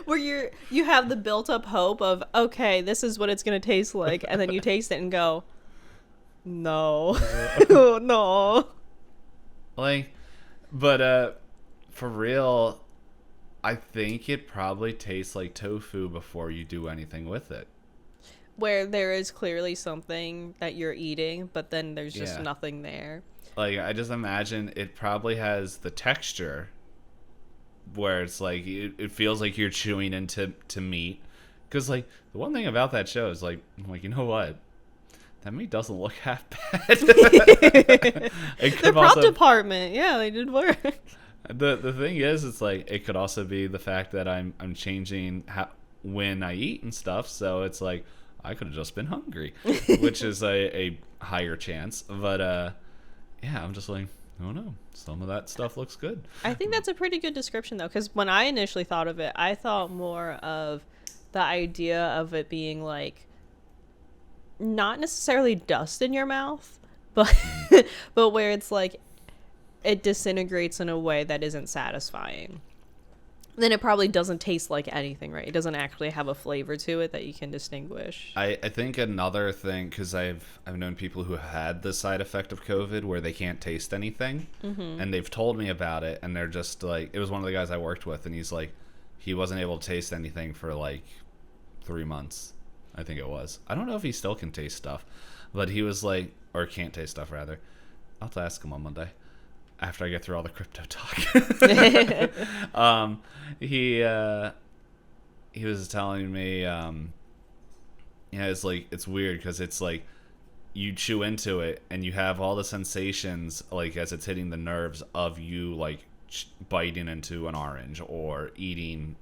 Where you have the built up hope of, okay, this is what it's gonna taste like, and then you taste it and go, no. No. Like, but for real, I think it probably tastes like tofu before you do anything with it. Where there is clearly something that you're eating, but then there's just nothing there. Like, I just imagine it probably has the texture where it's like, it feels like you're chewing into meat. Because, like, the one thing about that show is, like, I'm like, you know what? That meat doesn't look half bad. The prop department, they did work. The thing is, it's like, it could also be the fact that I'm changing when I eat and stuff, so it's like, I could have just been hungry, which is a higher chance. But I'm just like, I don't know. Some of that stuff looks good. I think that's a pretty good description, though, because when I initially thought of it, I thought more of the idea of it being like not necessarily dust in your mouth, but but where it's like it disintegrates in a way that isn't satisfying. then it probably doesn't taste like anything, right? It doesn't actually have a flavor to it that you can distinguish. I think another thing, because I've known people who had the side effect of COVID where they can't taste anything, and they've told me about it, and they're just like, it was one of the guys I worked with, and he's like, he wasn't able to taste anything for like 3 months, I think it was. I don't know if he still can taste stuff, but he was like, or can't taste stuff rather. I'll have to ask him on Monday after I get through all the crypto talk. He was telling me, it's like, it's weird because it's like you chew into it and you have all the sensations like as it's hitting the nerves of you like biting into an orange or eating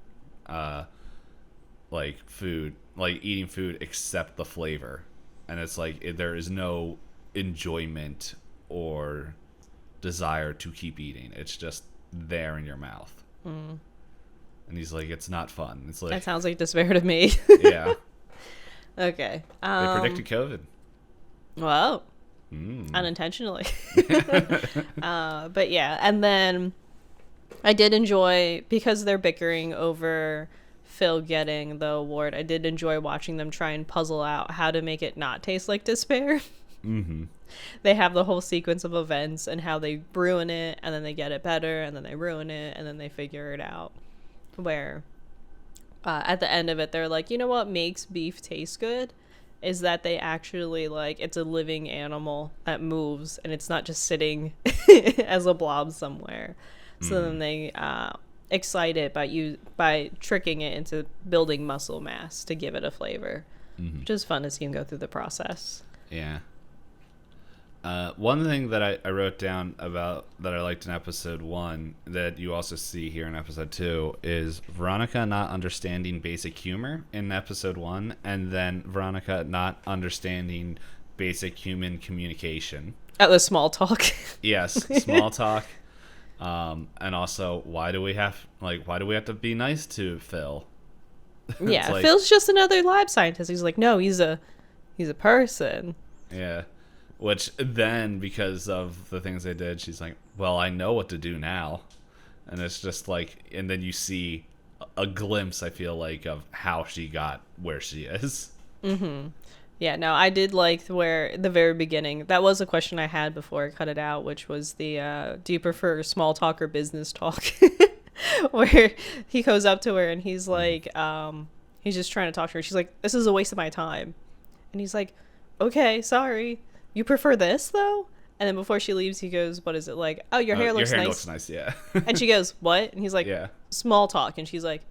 eating food except the flavor, and it's like there is no enjoyment or desire to keep eating. It's just there in your mouth. And he's like, it's not fun. It's like, that sounds like despair to me. Yeah. Okay. They predicted COVID. Well, unintentionally. But yeah, and then I did enjoy, because they're bickering over Phil getting the award, I did enjoy watching them try and puzzle out how to make it not taste like despair. They have the whole sequence of events and how they ruin it, and then they get it better, and then they ruin it, and then they figure it out. Where at the end of it, they're like, you know what makes beef taste good is that they actually, like, it's a living animal that moves, and it's not just sitting as a blob somewhere. So then they excite it by tricking it into building muscle mass to give it a flavor, which is fun to see him go through the process. Yeah. One thing that I wrote down about that I liked in episode 1 that you also see here in episode 2 is Veronica not understanding basic humor in episode 1, and then Veronica not understanding basic human communication. At the small talk. Yes, small talk. And also, why do we have to be nice to Phil? Yeah, like, Phil's just another lab scientist. He's like, no, he's a person. Yeah. Which then, because of the things they did, she's like, well, I know what to do now. And it's just like, and then you see a glimpse, I feel like, of how she got where she is. Yeah, no, I did like where the very beginning, that was a question I had before I cut it out, which was the, do you prefer small talk or business talk? Where he goes up to her and he's like, he's just trying to talk to her. She's like, this is a waste of my time. And he's like, okay, sorry. You prefer this, though? And then before she leaves, he goes, what is it, like, oh, your hair looks nice. Your hair looks nice, yeah. And she goes, what? And he's like, yeah. Small talk. And she's like,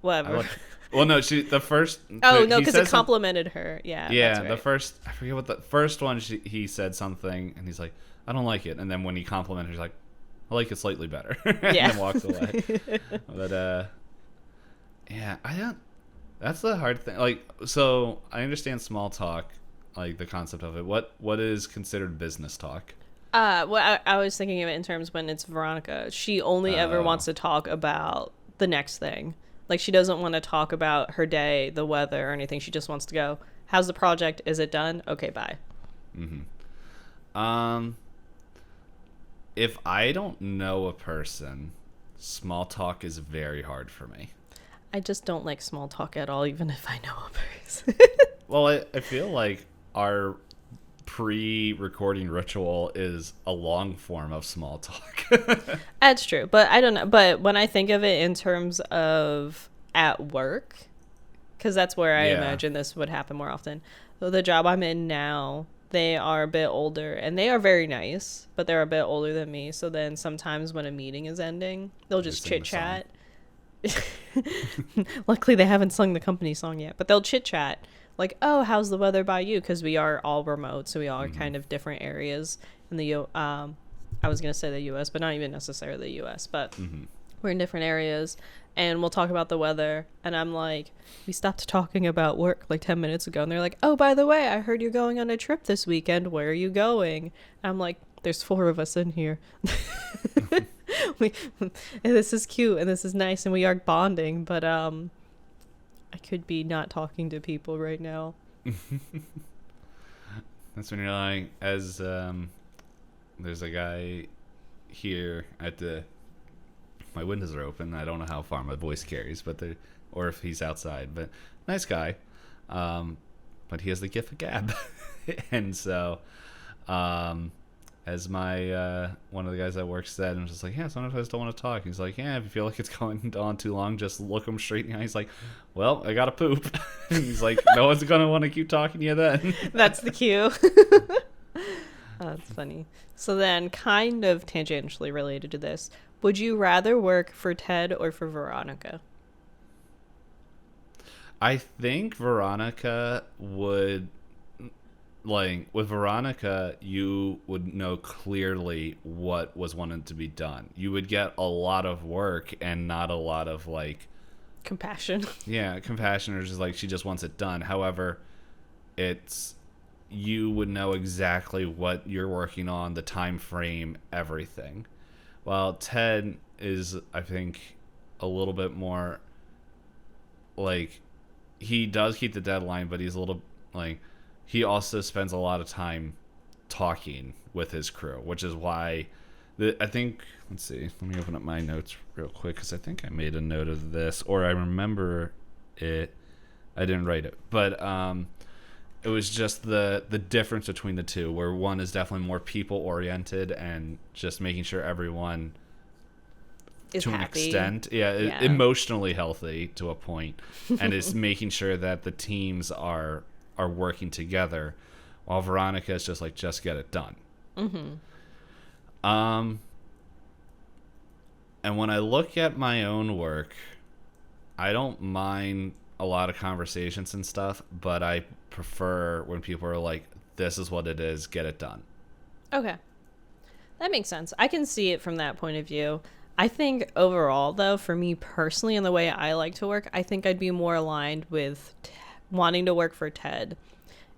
whatever. Well, no, the first... Oh, no, because it complimented her. Yeah, yeah, that's right. The first... I forget what the first one, he said something, and he's like, I don't like it. And then when he complimented her, he's like, I like it slightly better. And then walks away. But, yeah, I don't... That's the hard thing. Like, so, I understand small talk, like the concept of it. What is considered business talk? Well, I was thinking of it in terms when it's Veronica. She only ever wants to talk about the next thing. Like, she doesn't want to talk about her day, the weather, or anything. She just wants to go, how's the project? Is it done? Okay, bye. If I don't know a person, small talk is very hard for me. I just don't like small talk at all, even if I know a person. Well, I feel like our pre-recording ritual is a long form of small talk. That's true, but I don't know. But when I think of it in terms of at work, because that's where I imagine this would happen more often. So the job I'm in now, they are a bit older, and they are very nice, but they're a bit older than me. So then sometimes when a meeting is ending, they'll just chit-chat. Luckily, they haven't sung the company song yet, but they'll chit-chat. Like, oh, how's the weather by you? Because we are all remote, so we all are kind of different areas in the I was gonna say the U.S., but not even necessarily the U.S. But we're in different areas, and we'll talk about the weather. And I'm like, we stopped talking about work like 10 minutes ago, and they're like, oh, by the way, I heard you're going on a trip this weekend. Where are you going? And I'm like, there's 4 of us in here. And this is cute and this is nice, and we are bonding, but I could be not talking to people right now. That's when you're like, as there's a guy here at the my windows are open. I don't know how far my voice carries, but or if he's outside. But nice guy, but he has the gift of gab, and so as my one of the guys at work said, and was just like, yeah, sometimes I just don't want to talk. He's like, yeah, if you feel like it's going on too long, just look him straight in the eye. He's like, well, I gotta poop. He's like, no one's gonna want to keep talking to you then. That's the cue. Oh, that's funny. So then, kind of tangentially related to this, would you rather work for Ted or for Veronica? I think Veronica would, like, with Veronica, you would know clearly what was wanted to be done. You would get a lot of work and not a lot of, like... compassion. Yeah, compassion, or just, like, she just wants it done. However, you would know exactly what you're working on, the time frame, everything. While Ted is, I think, a little bit more, like, he does keep the deadline, but he's a little, like, he also spends a lot of time talking with his crew, which is why I think, let's see, let me open up my notes real quick, because I think I made a note of this, or I remember it. I didn't write it, but it was just the difference between the two, where one is definitely more people oriented and just making sure everyone is to happy. An extent, emotionally healthy to a point, and is making sure that the teams are working together, while Veronica is just like, just get it done. Mm-hmm. And when I look at my own work, I don't mind a lot of conversations and stuff, but I prefer when people are like, this is what it is, get it done. Okay. That makes sense. I can see it from that point of view. I think overall, though, for me personally and the way I like to work, I think I'd be more aligned with wanting to work for Ted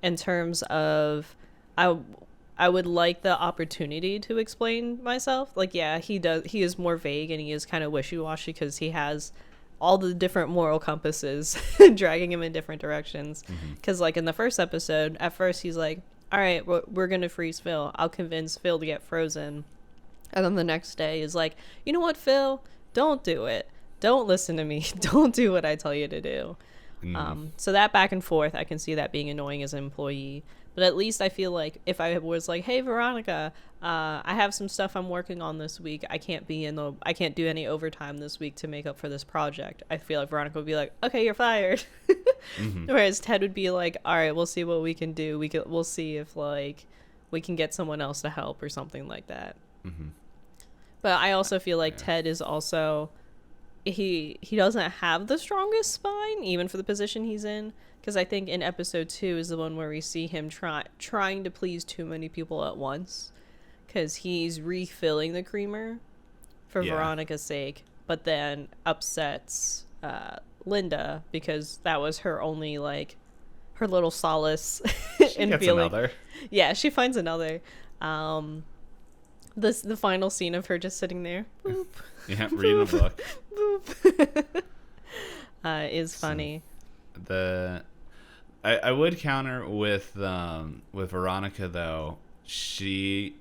in terms of I would like the opportunity to explain myself. Like, yeah, he is more vague and he is kind of wishy-washy because he has all the different moral compasses dragging him in different directions. Because, like, in the first episode, at first he's like, all right, we're going to freeze Phil. I'll convince Phil to get frozen. And then the next day is like, you know what, Phil? Don't do it. Don't listen to me. Don't do what I tell you to do. So that back and forth, I can see that being annoying as an employee. But at least I feel like if I was like, hey, Veronica, I have some stuff I'm working on this week. I can't do any overtime this week to make up for this project. I feel like Veronica would be like, okay, you're fired. Whereas Ted would be like, all right, we'll see what we can do. We'll see if, like, we can get someone else to help or something like that. But I also feel like Ted is also, he doesn't have the strongest spine, even for the position he's in. Because I think in episode 2 is the one where we see him trying to please too many people at once. Because he's refilling the creamer for Veronica's sake, but then upsets Linda because that was her only, like, her little solace in gets feeling. Another. Yeah, she finds another. The final scene of her just sitting there, boop, yeah, reading a book, boop, is funny. I would counter with Veronica, though. She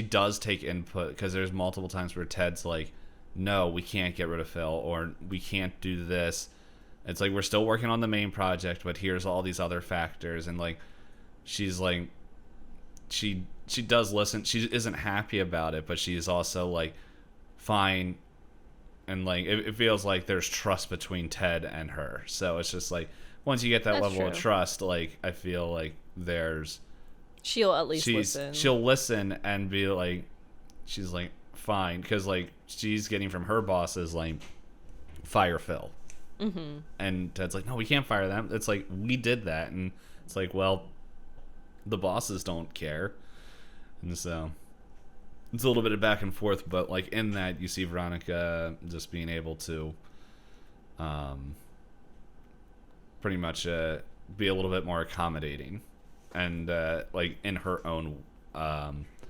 does take input, because there's multiple times where Ted's like, no, we can't get rid of Phil, or we can't do this. It's like, we're still working on the main project, but here's all these other factors. And, like, she's like, she does listen. She isn't happy about it, but she's also like, fine. And, like, it feels like there's trust between Ted and her. So it's just like, once you get that level of trust, like, I feel like she'll at least listen. She'll listen and be like, she's like, fine. Because, like, she's getting from her bosses, like, fire Phil. And Ted's like, no, we can't fire them. It's like, we did that. And it's like, well, the bosses don't care. And so it's a little bit of back and forth, but, like, in that, you see Veronica just being able to pretty much be a little bit more accommodating and like, in her own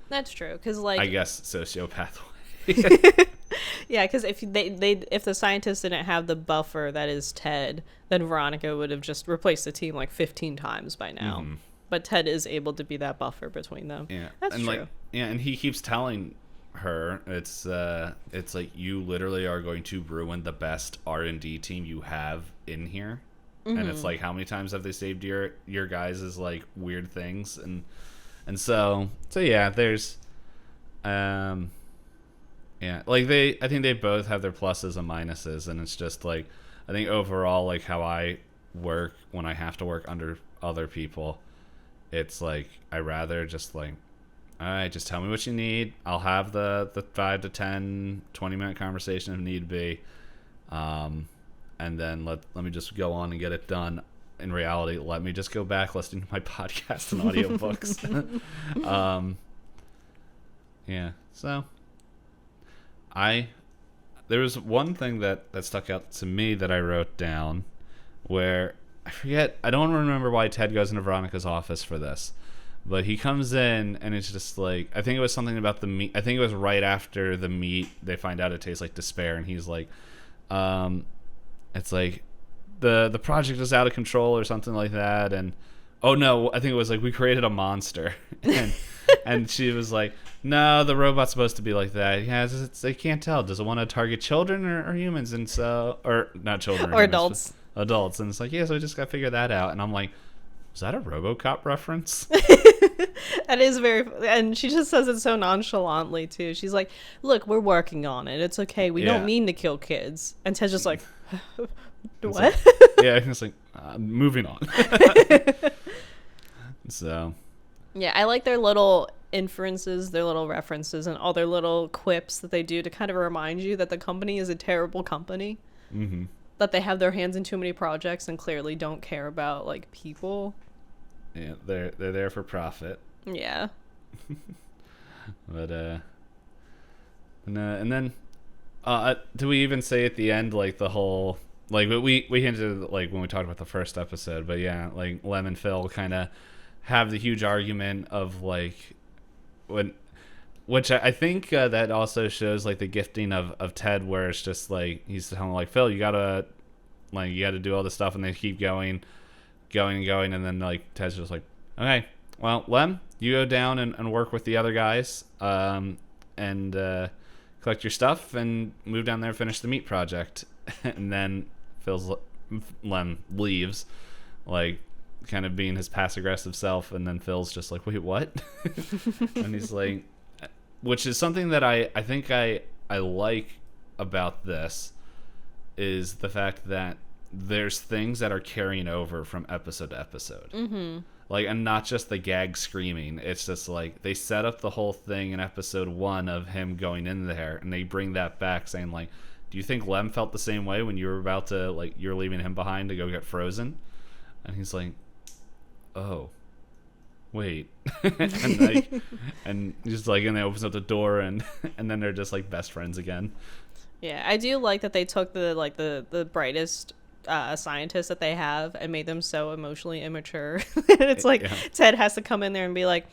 that's true, because, like, I guess sociopath way. Yeah, because if if the scientists didn't have the buffer that is Ted, then Veronica would have just replaced the team like 15 times by now. But Ted is able to be that buffer between them. Yeah, that's and true. Like, yeah, and he keeps telling her. It's like you literally are going to ruin the best R&D team you have in here. And it's like, how many times have they saved your guys' like weird things, and so yeah, there's yeah, like I think they both have their pluses and minuses, and it's just like, I think overall, like how I work when I have to work under other people, it's like I rather just like, all right, just tell me what you need. I'll have the 5 to 10, 20-minute conversation if need be. And then let me just go on and get it done. In reality, let me just go back listening to my podcast and audiobooks. Yeah. So there was one thing that stuck out to me that I wrote down, where I don't remember why Ted goes into Veronica's office for this, but he comes in and it's just like, I think it was something about the meat. I think it was right after the meat, they find out it tastes like despair, and he's like, it's like the project is out of control or something like that, and oh no, I think it was like, we created a monster. And she was like, no, the robot's supposed to be like that. Yeah, they can't tell. Does it want to target children or humans? And so, or not children or humans, adults. And it's like, yeah, so we just got to figure that out. And I'm like, was that a RoboCop reference? That is very, and she just says it so nonchalantly too. She's like, look, we're working on it. It's okay. We don't mean to kill kids. And Ted's just like, what? Like, yeah, it's like, moving on. So. Yeah, I like their little inferences, their little references, and all their little quips that they do to kind of remind you that the company is a terrible company. Mm-hmm. That they have their hands in too many projects and clearly don't care about, like, people. Yeah, they're there for profit. Yeah. But and then do we even say at the end, like, the whole, like, we hinted, like, when we talked about the first episode, but yeah, like, Lem and Phil kind of have the huge argument of, like, which I think that also shows, like, the gifting of Ted, where it's just like, he's telling, like, Phil, you gotta do all this stuff, and they keep going, and then, like, Ted's just like, okay, well, Lem, you go down and work with the other guys, and collect your stuff and move down there and finish the meat project. And then Lem leaves, like, kind of being his passive-aggressive self, and then Phil's just like, wait, what? And he's like, which is something that I think I like about this, is the fact that there's things that are carrying over from episode to episode. Mm-hmm. Like, and not just the gag screaming. It's just like, they set up the whole thing in episode 1 of him going in there, and they bring that back, saying, like, do you think Lem felt the same way when you were about to, like, you're leaving him behind to go get frozen? And he's like, oh, wait. And, like, and just like, and they opens up the door, and then they're just like best friends again. Yeah, I do like that they took the brightest scientists that they have and made them so emotionally immature. And it's like, Ted has to come in there and be like,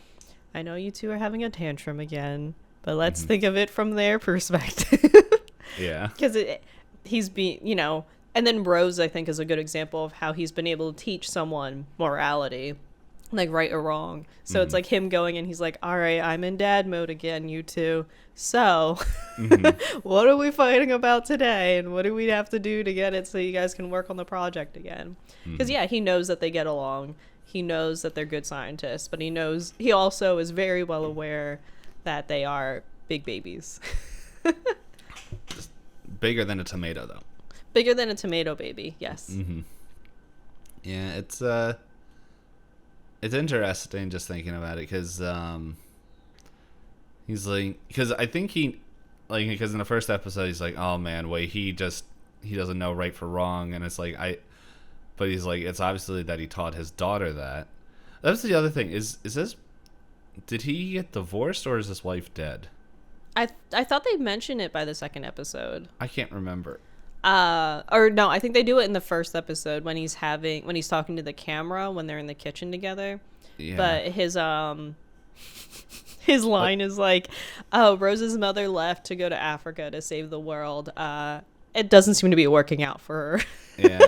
I know you two are having a tantrum again, but let's think of it from their perspective. Yeah, because he's being, you know. And then Rose, I think, is a good example of how he's been able to teach someone morality, like right or wrong. So it's like him going and he's like, all right, I'm in dad mode again, you two. So what are we fighting about today? And what do we have to do to get it so you guys can work on the project again? Because, yeah, he knows that they get along. He knows that they're good scientists. But he also is very well aware that they are big babies. Just bigger than a tomato, though. Bigger than a tomato baby, yes. Mm-hmm. Yeah, it's interesting just thinking about it, because he's like, because I think because in the first episode he's like, oh man, wait, he doesn't know right for wrong, and it's like but he's like, it's obviously that he taught his daughter that. That's the other thing. Did he get divorced, or is his wife dead? I thought they mentioned it by the second episode. I can't remember. Or no, I think they do it in the first episode when he's talking to the camera when they're in the kitchen together. Yeah. But his line is like, oh, Rose's mother left to go to Africa to save the world. It doesn't seem to be working out for her. Yeah.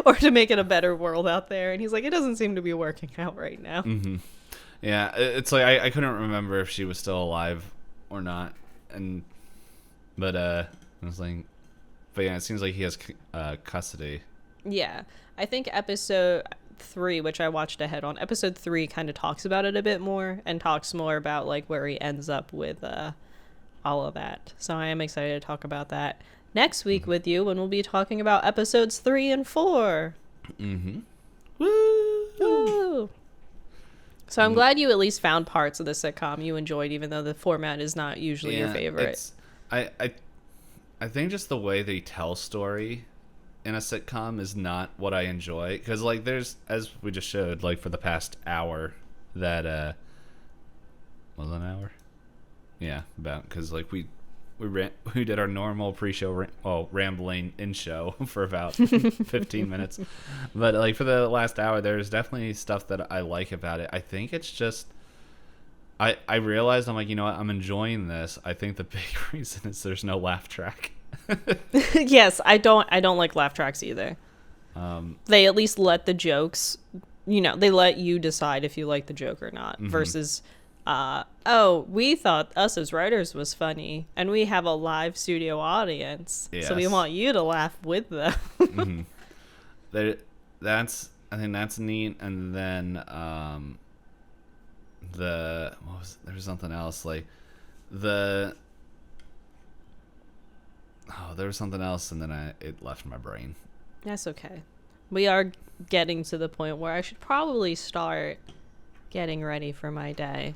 Or to make it a better world out there. And he's like, it doesn't seem to be working out right now. Mm-hmm. Yeah. It's like, I couldn't remember if she was still alive or not. I was like, but yeah, it seems like he has custody. Yeah, I think episode 3, which I watched ahead on, episode 3 kind of talks about it a bit more and talks more about like where he ends up with all of that. So I am excited to talk about that next week with you, when we'll be talking about episodes 3 and 4. Mm-hmm. Woo! So I'm glad you at least found parts of the sitcom you enjoyed, even though the format is not usually your favorite. I think just the way they tell story in a sitcom is not what I enjoy, because like there's, as we just showed, like for the past hour that was it an hour? Yeah, about, because like we did our normal pre-show rambling in show for about 15 minutes, but like for the last hour there's definitely stuff that I like about it. I think it's just I realized, I'm like, you know what, I'm enjoying this. I think the big reason is there's no laugh track. Yes, I don't like laugh tracks either. They at least let the jokes, they let you decide if you like the joke or not, versus we thought us as writers was funny and we have a live studio audience, so we want you to laugh with them. I think that's neat. And then there was something else, like there was something else, and then it left my brain. That's okay. We are getting to the point where I should probably start getting ready for my day.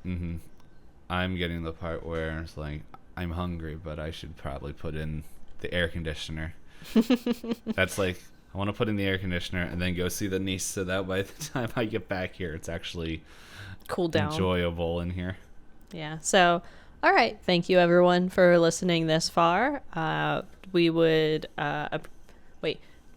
I'm getting the part where it's like, I'm hungry, but I should probably put in the air conditioner. That's like, I want to put in the air conditioner and then go see the niece, so that by the time I get back here, it's actually cool down, enjoyable in here. Yeah. So, all right. Thank you, everyone, for listening this far.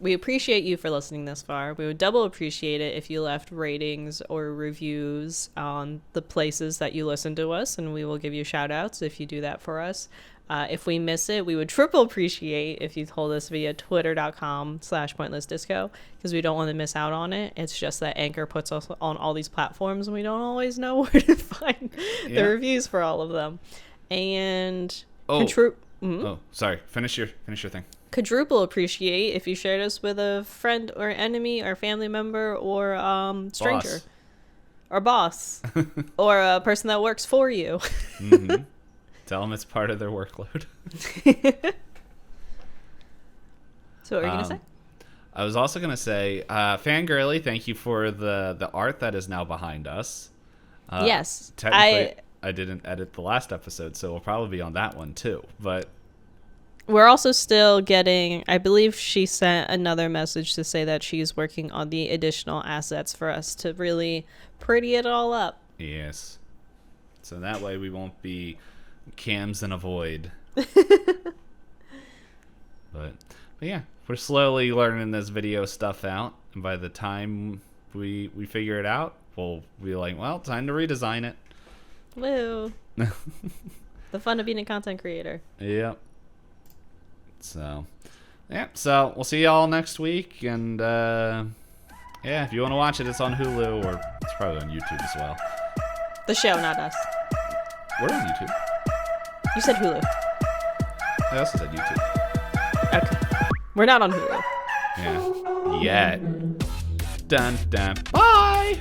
We appreciate you for listening this far. We would double appreciate it if you left ratings or reviews on the places that you listen to us, and we will give you shout outs if you do that for us. If we miss it, we would triple appreciate if you told us via twitter.com/pointlessdisco, because we don't want to miss out on it. It's just that Anchor puts us on all these platforms and we don't always know where to find the reviews for all of them. And sorry, finish your thing. Quadruple appreciate if you shared us with a friend or enemy or family member or stranger, or boss or a person that works for you. Tell them it's part of their workload. So what were you gonna say? I was also gonna say, Fangirly, thank you for the art that is now behind us. Yes, technically, I didn't edit the last episode, so we'll probably be on that one too. But we're also still getting, I believe she sent another message to say that she's working on the additional assets for us to really pretty it all up. Yes. So that way we won't be cams in a void. But yeah, we're slowly learning this video stuff out. And by the time we figure it out, we'll be like, well, time to redesign it. Woo. The fun of being a content creator. Yep. So, yeah. So we'll see y'all next week, and if you want to watch it, it's on Hulu, or it's probably on YouTube as well. The show, not us. We're on YouTube. You said Hulu. I also said YouTube. Okay. We're not on Hulu. Yeah. Yet. Dun dun. Bye.